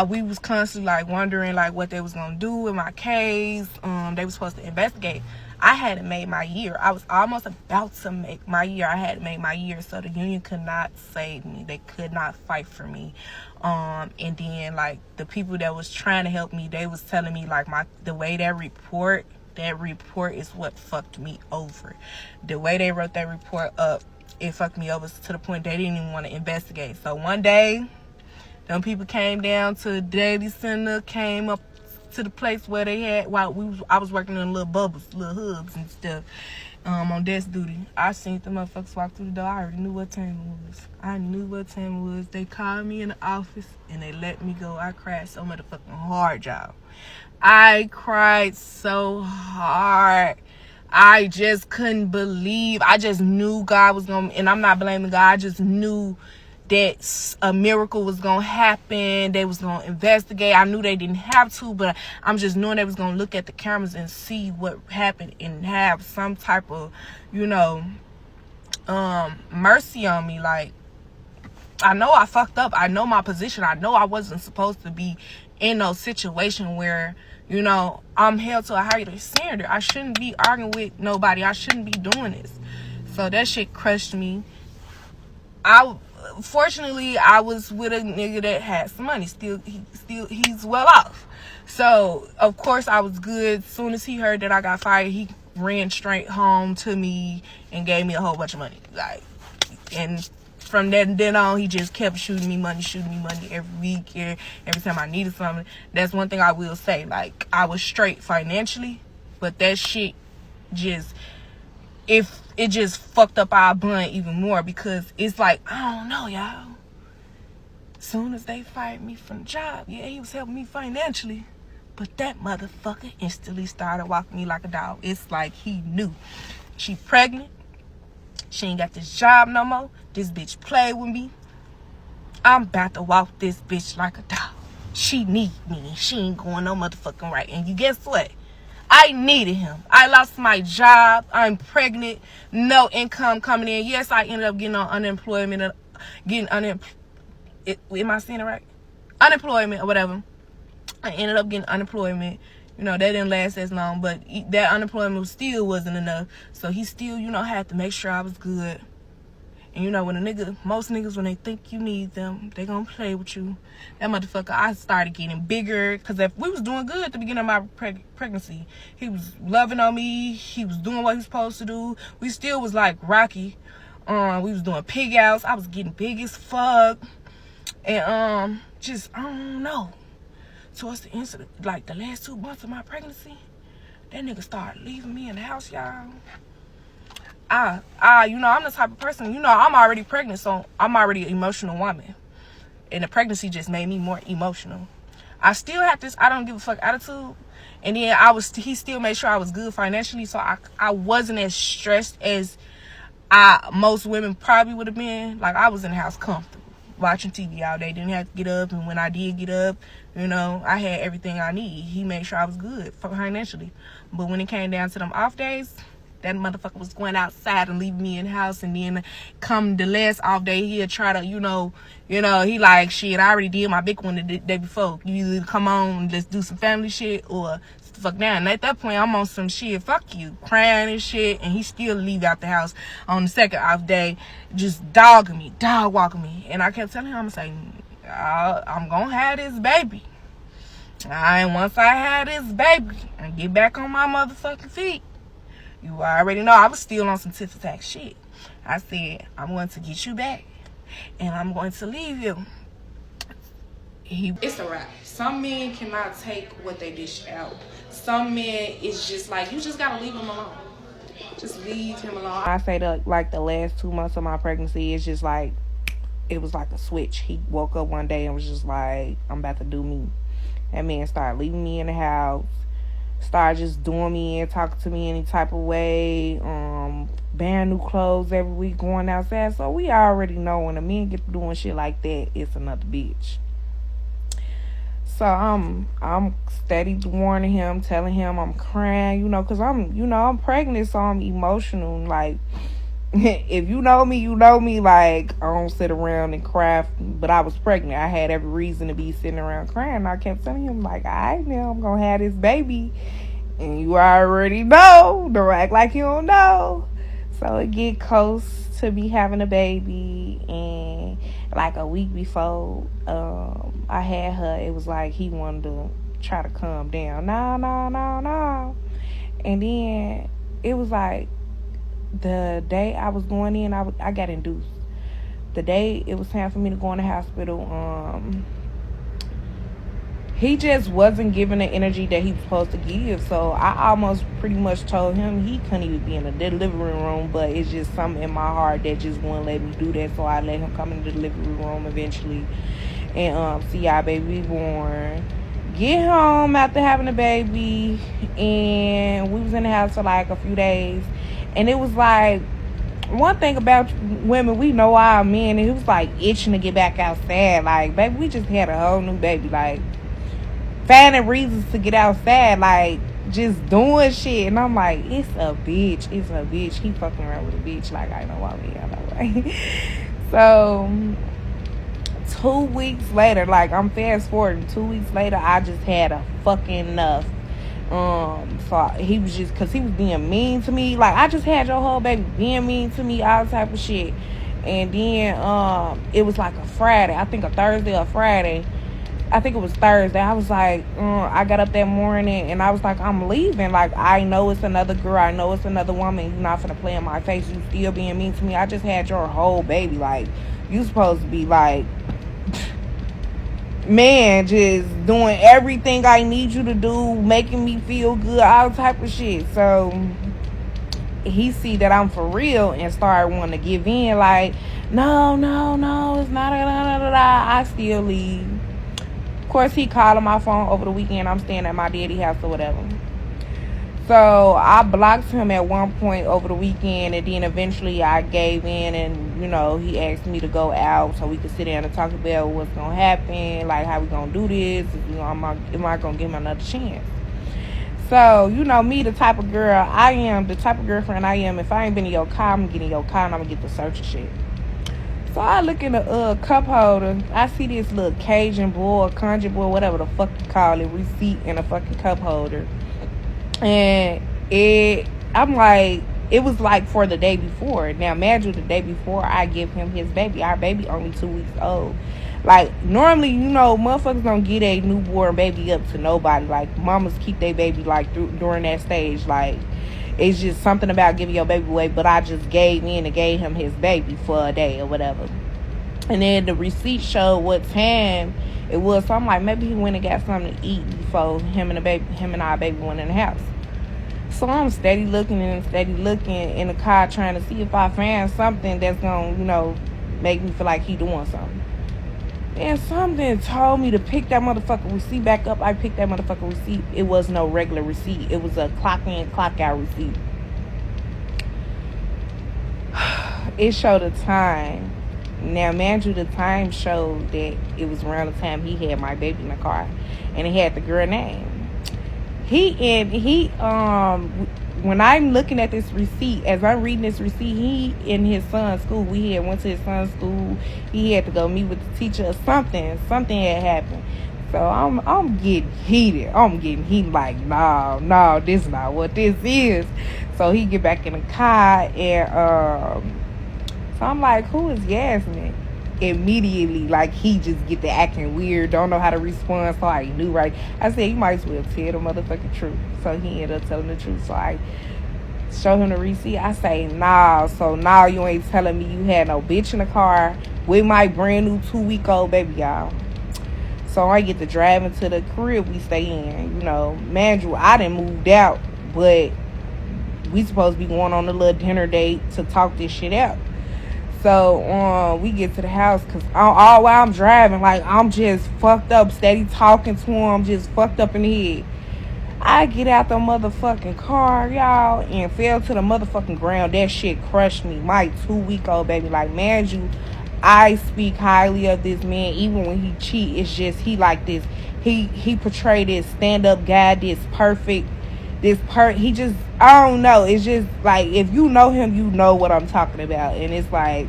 we was constantly like wondering like what they was gonna do with my case. They was supposed to investigate. I hadn't made my year. I was almost about to make my year. I hadn't made my year, so the union could not save me. They could not fight for me. And then like the people that was trying to help me, they was telling me like the way that report is what fucked me over. The way they wrote that report up, it fucked me over to the point they didn't even want to investigate. So one day, them people came down to the daily center, came up to the place where they had, I was working in little bubbles, little hubs and stuff, on desk duty. I seen the motherfuckers walk through the door. I already knew what time it was. They called me in the office and they let me go. I cried so motherfucking hard, y'all. I cried so hard. I just couldn't believe. I just knew God was gonna, and I'm not blaming God. I just knew that a miracle was gonna happen. They was gonna investigate. I knew they didn't have to, but I'm just knowing they was gonna look at the cameras and see what happened and have some type of, mercy on me. Like, I know I fucked up. I know my position. I know I wasn't supposed to be in no situation where, I'm held to a higher standard. I shouldn't be arguing with nobody. I shouldn't be doing this. So that shit crushed me. Fortunately, I was with a nigga that had some money. He's well off. So, of course, I was good. As soon as he heard that I got fired, he ran straight home to me and gave me a whole bunch of money. Like, and from then on, he just kept shooting me money every week, every time I needed something. That's one thing I will say. Like, I was straight financially, but that shit just, if it just fucked up our bond even more, because it's like, I don't know, y'all. Soon as they fired me from the job, yeah, he was helping me financially, but that motherfucker instantly started walking me like a dog. It's like he knew. She pregnant. She ain't got this job no more. This bitch played with me. I'm about to walk this bitch like a dog. She need me. She ain't going no motherfucking right. And you guess what? I needed him. I lost my job. I'm pregnant. No income coming in. Yes, I ended up getting on unemployment. Am I saying it right? Unemployment or whatever. I ended up getting unemployment. That didn't last as long, but that unemployment still wasn't enough. So he still, had to make sure I was good. And when most niggas, when they think you need them, they gonna play with you. That motherfucker, I started getting bigger, because if we was doing good at the beginning of my pregnancy, he was loving on me, he was doing what he was supposed to do. We still was like Rocky. We was doing pig outs. I was getting big as fuck. And I don't know. Towards the end, like the last 2 months of my pregnancy, that nigga started leaving me in the house, y'all. I'm the type of person, I'm already pregnant, so I'm already an emotional woman. And the pregnancy just made me more emotional. I still have this I don't give a fuck attitude. And then he still made sure I was good financially, so I wasn't as stressed as most women probably would have been. Like, I was in the house comfortable. watching TV all day. Didn't have to get up, and when I did get up, I had everything I need. He made sure I was good financially. But when it came down to them off days, that motherfucker was going outside and leaving me in the house, and then come the last off day, he'll try to, he like, shit, I already did my big one the day before. You either come on, let's do some family shit, or sit the fuck down. And at that point, I'm on some shit, fuck you, crying and shit, and he still leave out the house on the second off day, just dog walking me. And I kept telling him, I'm saying, I'm gonna have this baby. And once I have this baby and get back on my motherfucking feet, you already know I was still on some tit for tat shit. I said, I'm going to get you back, and I'm going to leave you. It's a wrap. Some men cannot take what they dish out. Some men, it's just like, you just got to leave them alone. Just leave him alone. I say that, like, the last 2 months of my pregnancy, it's just like, it was like a switch. He woke up one day and was just like, I'm about to do me. That man started leaving me in the house. Started just doing me and talking to me any type of way, buying new clothes every week, going outside. So we already know when a man get to doing shit like that, it's another bitch. So I'm steady warning him, telling him I'm crying, because I'm pregnant, so I'm emotional. Like, if you know me, like, I don't sit around and cry, but I was pregnant. I had every reason to be sitting around crying. I kept telling him, like, all right, now I'm gonna have this baby, and you already know. Don't act like you don't know. So it get close to me having a baby, and like a week before I had her, it was like he wanted to try to calm down. No. And then it was like, the day I was going in, I got induced. The day it was time for me to go in the hospital, he just wasn't giving the energy that he was supposed to give. So I almost pretty much told him he couldn't even be in the delivery room, but it's just something in my heart that just wouldn't let me do that. So I let him come in the delivery room eventually and see our baby born. Get home after having a baby, and we was in the house for like a few days. And it was like, one thing about women, we know our men, and it was like itching to get back outside. Like, baby, we just had a whole new baby. Like, finding reasons to get outside, like, just doing shit. And I'm like, it's a bitch. He fucking around with a bitch. Like, I know why me. I know why. So 2 weeks later, like, I'm fast forwarding. 2 weeks later, I just had a fucking enough. So he was just, cause he was being mean to me. Like, I just had your whole baby being mean to me, all type of shit. And then it was like a Friday, I think a Thursday or Friday. I think it was Thursday. I was like, I got up that morning and I was like, I'm leaving. Like, I know it's another girl, I know it's another woman. You're not finna play in my face. You still being mean to me. I just had your whole baby. Like, you supposed to be like, man, just doing everything I need you to do, making me feel good, all type of shit. So he see that I'm for real and started wanting to give in, like, no, it's not I still leave. Of course, he called on my phone over the weekend. I'm staying at my daddy house or whatever. So I blocked him at one point over the weekend, and then eventually I gave in, and he asked me to go out so we could sit down and talk about what's gonna happen, like how we gonna do this. Am I gonna give him another chance? So me, the type of girl I am, the type of girlfriend I am. If I ain't been in your car, I'm getting your car and I'm gonna get the search and shit. So I look in the cup holder. I see this little Cajun boy, conjure boy, whatever the fuck you call it, receipt in a fucking cup holder. And I'm like, it was like for the day before. Now, imagine the day before I give him his baby. Our baby only 2 weeks old. Like, normally, motherfuckers don't get a newborn baby up to nobody. Like, mamas keep their baby, like, during that stage. Like, it's just something about giving your baby away. But I just gave in and gave him his baby for a day or whatever. And then the receipt showed what time it was. So I'm like, maybe he went and got something to eat before him and our baby went in the house. So I'm steady looking in the car, trying to see if I found something that's gonna, make me feel like he doing something. And something told me to pick that motherfucking receipt back up. I picked that motherfucking receipt. It was no regular receipt. It was a clock in, clock out receipt. It showed the time. Now, mind you, the time showed that it was around the time he had my baby in the car, and it had the girl name. When I'm looking at this receipt, as I'm reading this receipt, he in his son's school. We had went to his son's school. He had to go meet with the teacher or something. Something had happened. So I'm getting heated. I'm getting heated like, no, this is not what this is. So he get back in the car and so I'm like, who is Yasmin? Immediately, like, he just get to acting weird, don't know how to respond, so I knew, right? I said, you might as well tell the motherfucking truth. So he ended up telling the truth. So I show him the receipt. I say, nah, so now you ain't telling me you had no bitch in the car with my brand new 2-week-old baby, y'all. So I get to drive into the crib we stay in. You know, man, I done moved out, but we supposed to be going on a little dinner date to talk this shit out. So we get to the house, because all while I'm driving, like, I'm just fucked up, steady talking to him, just fucked up in the head. I get out the motherfucking car, y'all, and fell to the motherfucking ground. That shit crushed me. My 2-week-old baby. Like, man, I speak highly of this man. Even when he cheat, it's just, he like this. He portrayed this stand-up guy, this perfect, he just, I don't know. It's just, like, if you know him, you know what I'm talking about. And it's like,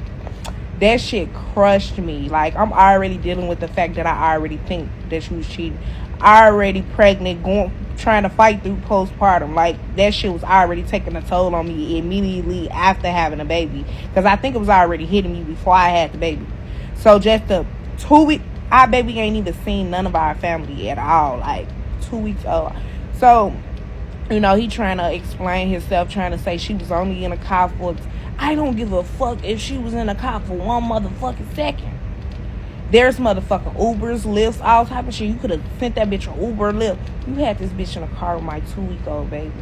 that shit crushed me. Like, I'm already dealing with the fact that I already think that she was cheating. Already pregnant, trying to fight through postpartum. Like, that shit was already taking a toll on me immediately after having a baby, because I think it was already hitting me before I had the baby. So just the 2 week, our baby ain't even seen none of our family at all. Like, 2 weeks old. So, you know, he trying to explain himself, trying to say she was only in a car for, I don't give a fuck if she was in a car for one motherfucking second. There's motherfucking Ubers, Lyfts, all type of shit. You could have sent that bitch an Uber, Lyft. You had this bitch in a car with my 2-week-old baby.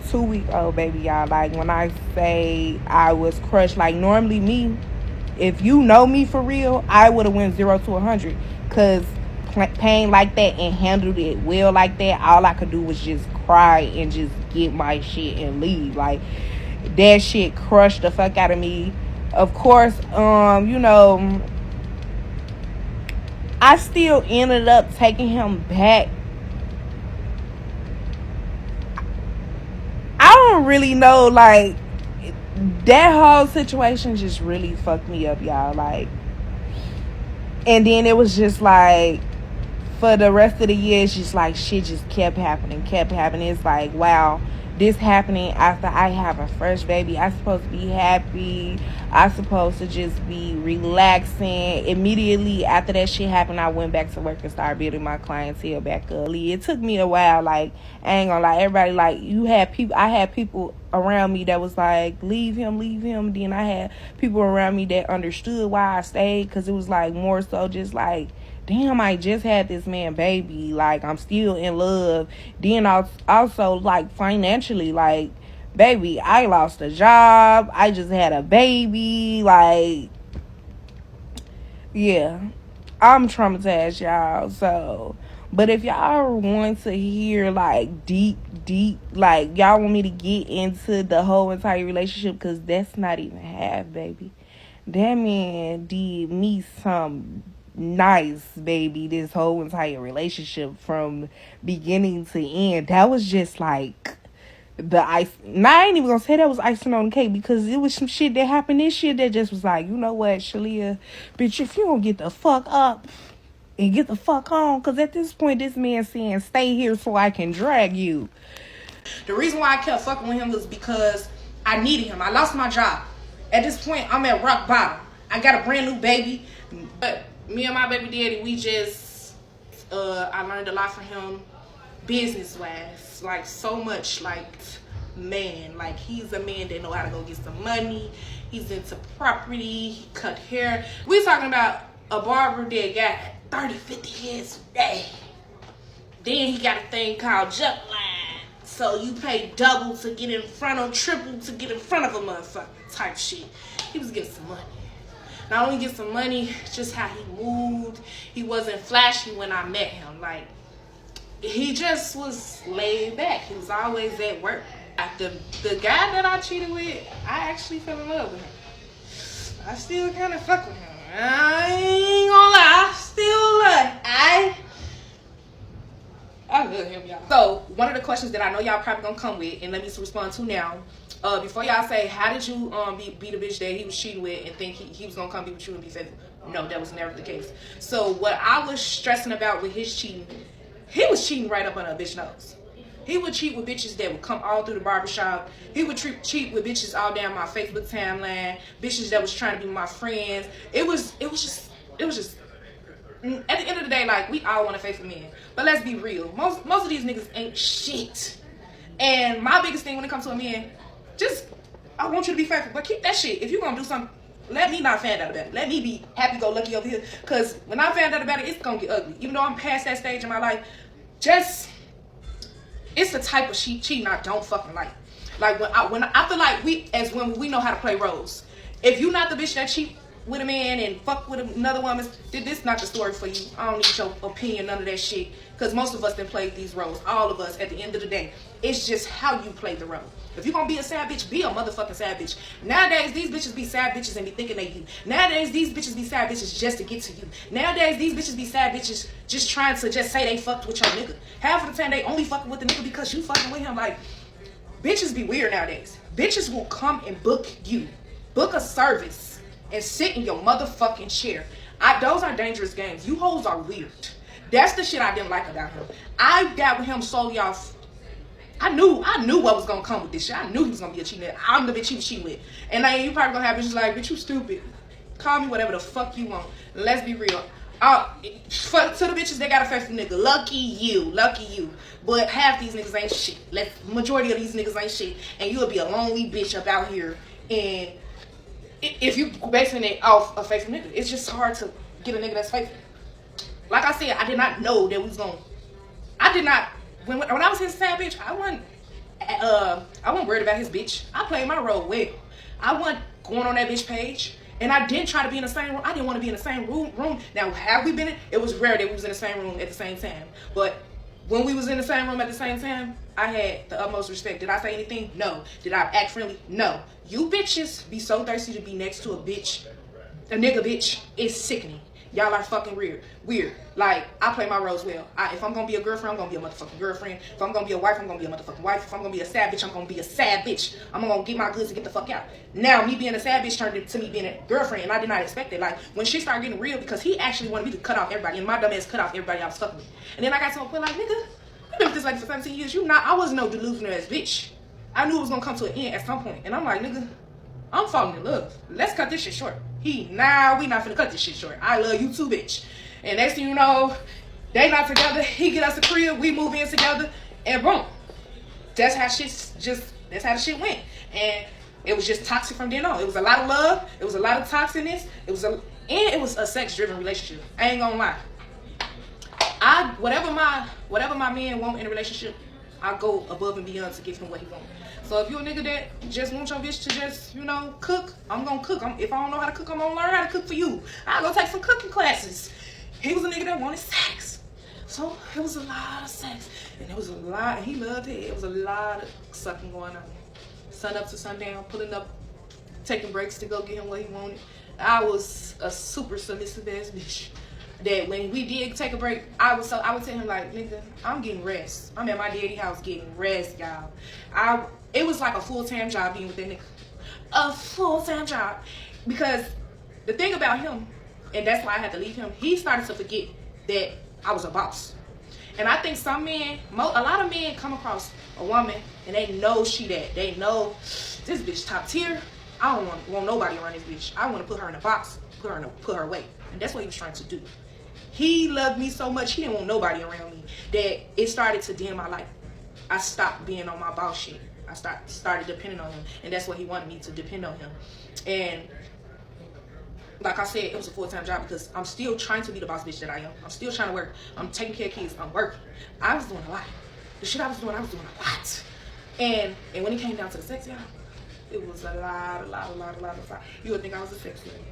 2-week-old baby, y'all. Like, when I say I was crushed, like, normally me, if you know me for real, I would have went 0 to 100. Because pain like that and handled it well like that, all I could do was just cry and just get my shit and leave. Like, that shit crushed the fuck out of me. Of course, you know, I still ended up taking him back. I don't really know, like, that whole situation just really fucked me up, y'all. Like, and then it was just like, for the rest of the year, it's just like shit just kept happening. It's like, wow, this happening after I have a fresh baby. I'm supposed to be happy. I'm supposed to just be relaxing. Immediately after that shit happened, I went back to work and started building my clientele back up. It took me a while. Like, I ain't gonna lie, everybody, like, I had people around me that was like, leave him. Then I had people around me that understood why I stayed, because it was like more so just like, damn, I just had this man baby. Like, I'm still in love. Then also, like, financially, like, baby, I lost a job. I just had a baby. Like, yeah, I'm traumatized, y'all. So, but if y'all want to hear, like, deep, like, y'all want me to get into the whole entire relationship, because that's not even half, baby. That man did me some nice, baby, this whole entire relationship from beginning to end. That was just like the ice. Now, I ain't even gonna say that was icing on the cake, because it was some shit that happened this year that just was like, you know what, Shalia, bitch, if you don't get the fuck up and get the fuck home, because at this point, this man saying, stay here so I can drag you. The reason why I kept fucking with him was because I needed him. I lost my job. At this point, I'm at rock bottom. I got a brand new baby. But me and my baby daddy, we just, I learned a lot from him business-wise. Like, so much. Like, man. Like, he's a man that know how to go get some money. He's into property. He cut hair. We talking about a barber that got 30, 50 hairs a day. Then he got a thing called jump line. So you pay double to get in front of, triple to get in front of a motherfucker type shit. He was getting some money. Not only get some money, just how he moved. He wasn't flashy when I met him. Like, he just was laid back. He was always at work. The guy that I cheated with, I actually fell in love with him. I still kind of fuck with him. I ain't gonna lie, I still love. I love him, y'all. So one of the questions that I know y'all probably gonna come with, and let me respond to now. Before y'all say, how did you be the bitch that he was cheating with and think he was gonna come be with you and be faithful? No, that was never the case. So what I was stressing about with his cheating, he was cheating right up on a bitch nose. He would cheat with bitches that would come all through the barbershop. He would cheat with bitches all down my Facebook timeline. Bitches that was trying to be my friends. It was just. At the end of the day, like, we all want a faithful man. But let's be real. Most of these niggas ain't shit. And my biggest thing when it comes to a man, I want you to be faithful. But keep that shit. If you gonna do something, let me not find out about it. Let me be happy-go-lucky over here. Because when I find out about it, it's gonna get ugly. Even though I'm past that stage in my life, it's the type of cheating I don't fucking like. Like, when I feel like as women, we know how to play roles. If you not the bitch that cheat with a man and fuck with another woman, this not the story for you. I don't need your opinion, none of that shit. Because most of us done played these roles. All of us, at the end of the day. It's just how you play the role. If you're gonna be a sad bitch, be a motherfucking sad bitch. Nowadays, these bitches be sad bitches and be thinking they you. Nowadays, these bitches be sad bitches just to get to you. Nowadays, these bitches be sad bitches just trying to just say they fucked with your nigga. Half of the time, they only fucking with the nigga because you fucking with him. Like, bitches be weird nowadays. Bitches will come and book you. Book a service and sit in your motherfucking chair. Those are dangerous games. You hoes are weird. That's the shit I didn't like about him. I got with him solely off. I knew what was gonna come with this shit. I knew he was gonna be a cheating. I'm the bitch he was cheating with. And then you probably gonna have bitches like, bitch, you stupid. Call me whatever the fuck you want. Let's be real. To the bitches that got a faithful nigga, lucky you. But half these niggas ain't shit. Majority of these niggas ain't shit. And you'll be a lonely bitch up out here. And if you basing it off a faithful nigga, it's just hard to get a nigga that's faithful. Like I said, I did not know that we was gonna. I did not. When I was his sad bitch, I wasn't worried about his bitch. I played my role well. I wasn't going on that bitch page. And I didn't try to be in the same room. I didn't want to be in the same room. Now, have we been in? It was rare that we was in the same room at the same time. But when we was in the same room at the same time, I had the utmost respect. Did I say anything? No. Did I act friendly? No. You bitches be so thirsty to be next to a bitch, a nigga bitch, it's sickening. Y'all are fucking weird. Like, I play my roles well. If I'm gonna be a girlfriend, I'm gonna be a motherfucking girlfriend. If I'm gonna be a wife, I'm gonna be a motherfucking wife. If I'm gonna be a sad bitch, I'm gonna be a sad bitch. I'm gonna get my goods and get the fuck out. Now, me being a sad bitch turned into me being a girlfriend, and I did not expect it. Like, when shit started getting real, because he actually wanted me to cut off everybody, and my dumb ass cut off everybody I was fucking with. And then I got to a point like, nigga, I've been with this lady for 17 years. I wasn't no delusional ass bitch. I knew it was gonna come to an end at some point. And I'm like, nigga, I'm falling in love. Let's cut this shit short. We not finna cut this shit short. I love you too, bitch. And next thing you know, they not together. He get us a crib, we move in together, and boom. That's how the shit went. And it was just toxic from then on. It was a lot of love. It was a lot of toxicness. It was a sex-driven relationship. I ain't gonna lie. Whatever my man want in a relationship, I go above and beyond to give him what he wants. So if you a nigga that just want your bitch to just, cook, I'm gonna cook. If I don't know how to cook, I'm gonna learn how to cook for you. I'll go take some cooking classes. He was a nigga that wanted sex. So it was a lot of sex. And it was a lot, and he loved it. It was a lot of sucking going on. Sun up to sundown, pulling up, taking breaks to go get him what he wanted. I was a super submissive ass bitch. That when we did take a break, I would tell him like, nigga, I'm getting rest. I'm at my daddy house getting rest, y'all. It was like a full-time job being with that nigga. A full-time job. Because the thing about him, and that's why I had to leave him, he started to forget that I was a boss. And I think some men, a lot of men come across a woman and they know she that. They know this bitch top tier. I don't want nobody around this bitch. I want to put her in a box, put her away. And that's what he was trying to do. He loved me so much, he didn't want nobody around me, that it started to dim my life. I stopped being on my boss shit. I started depending on him, and that's what he wanted me to depend on him. And like I said, it was a full-time job because I'm still trying to be the boss bitch that I am. I'm still trying to work. I'm taking care of kids. I'm working. I was doing a lot. The shit I was doing a lot. And when it came down to the sex, y'all, it was a lot of fire. You would think I was a sex lady.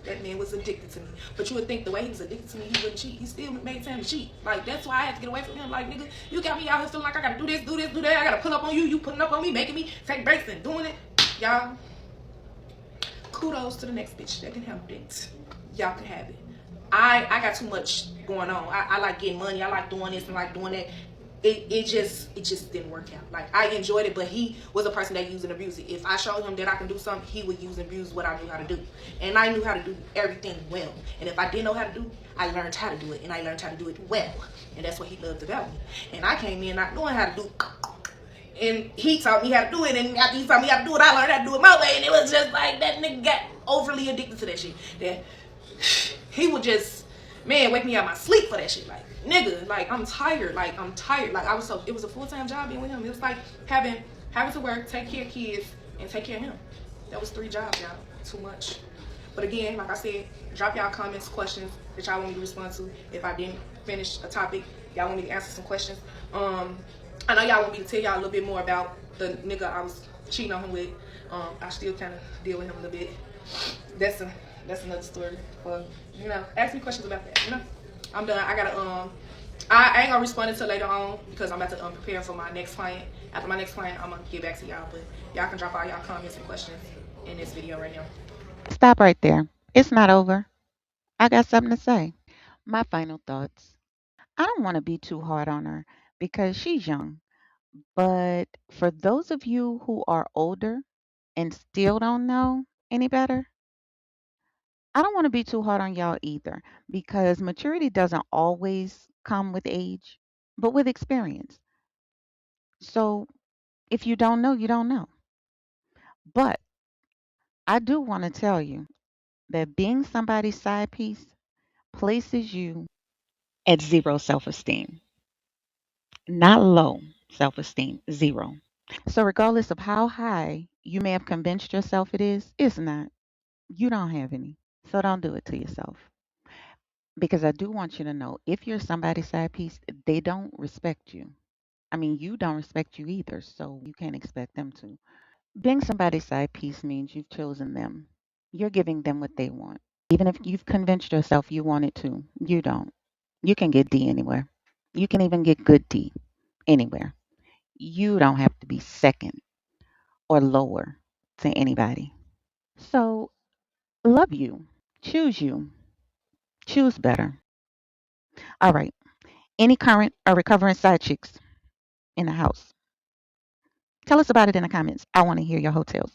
That man was addicted to me. But you would think the way he was addicted to me, he wouldn't cheat. He still made time to cheat. Like, that's why I had to get away from him. Like, nigga, you got me out here feeling like I gotta do this, do that. I gotta pull up on you. You putting up on me, making me take breaks and doing it. Y'all, kudos to the next bitch that can have it. Y'all can have it. I got too much going on. I like getting money. I like doing this and like doing that. It just didn't work out. Like I enjoyed it, but he was a person that used and abused it. If I showed him that I can do something, he would use and abuse what I knew how to do. And I knew how to do everything well. And if I didn't know how to do, I learned how to do it, and I learned how to do it well. And that's what he loved about me. And I came in not knowing how to do, and he taught me how to do it. And after he taught me how to do it, I learned how to do it my way. And it was just like that nigga got overly addicted to that shit. That he would just, man, wake me out of my sleep for that shit. Like, nigga, like I'm tired. Like I'm tired. Like I was so, it was a full-time job being with him. It was like having to work, take care of kids, and take care of him. That was 3 jobs, y'all. Too much. But again, like I said, drop y'all comments, questions that y'all want me to respond to. If I didn't finish a topic, y'all want me to answer some questions. I know y'all want me to tell y'all a little bit more about the nigga I was cheating on him with. I still kind of deal with him a little bit. That's another story. But ask me questions about that. I'm done. I ain't gonna respond until later on because I'm about to prepare for my next client. After my next client, I'm gonna get back to y'all. But y'all can drop all y'all comments and questions in this video right now. Stop right there. It's not over. I got something to say. My final thoughts. I don't want to be too hard on her because she's young. But for those of you who are older and still don't know any better, I don't want to be too hard on y'all either because maturity doesn't always come with age, but with experience. So if you don't know, you don't know. But I do want to tell you that being somebody's side piece places you at zero self esteem, not low self esteem, zero. So, regardless of how high you may have convinced yourself it is, it's not. You don't have any. So, don't do it to yourself. Because I do want you to know if you're somebody's side piece, they don't respect you. I mean, you don't respect you either. So, you can't expect them to. Being somebody's side piece means you've chosen them. You're giving them what they want. Even if you've convinced yourself you want it to, you don't. You can get D anywhere. You can even get good D anywhere. You don't have to be second or lower to anybody. So, love you. Choose you. Choose better. All right. Any current or recovering side chicks in the house? Tell us about it in the comments. I want to hear your hotels.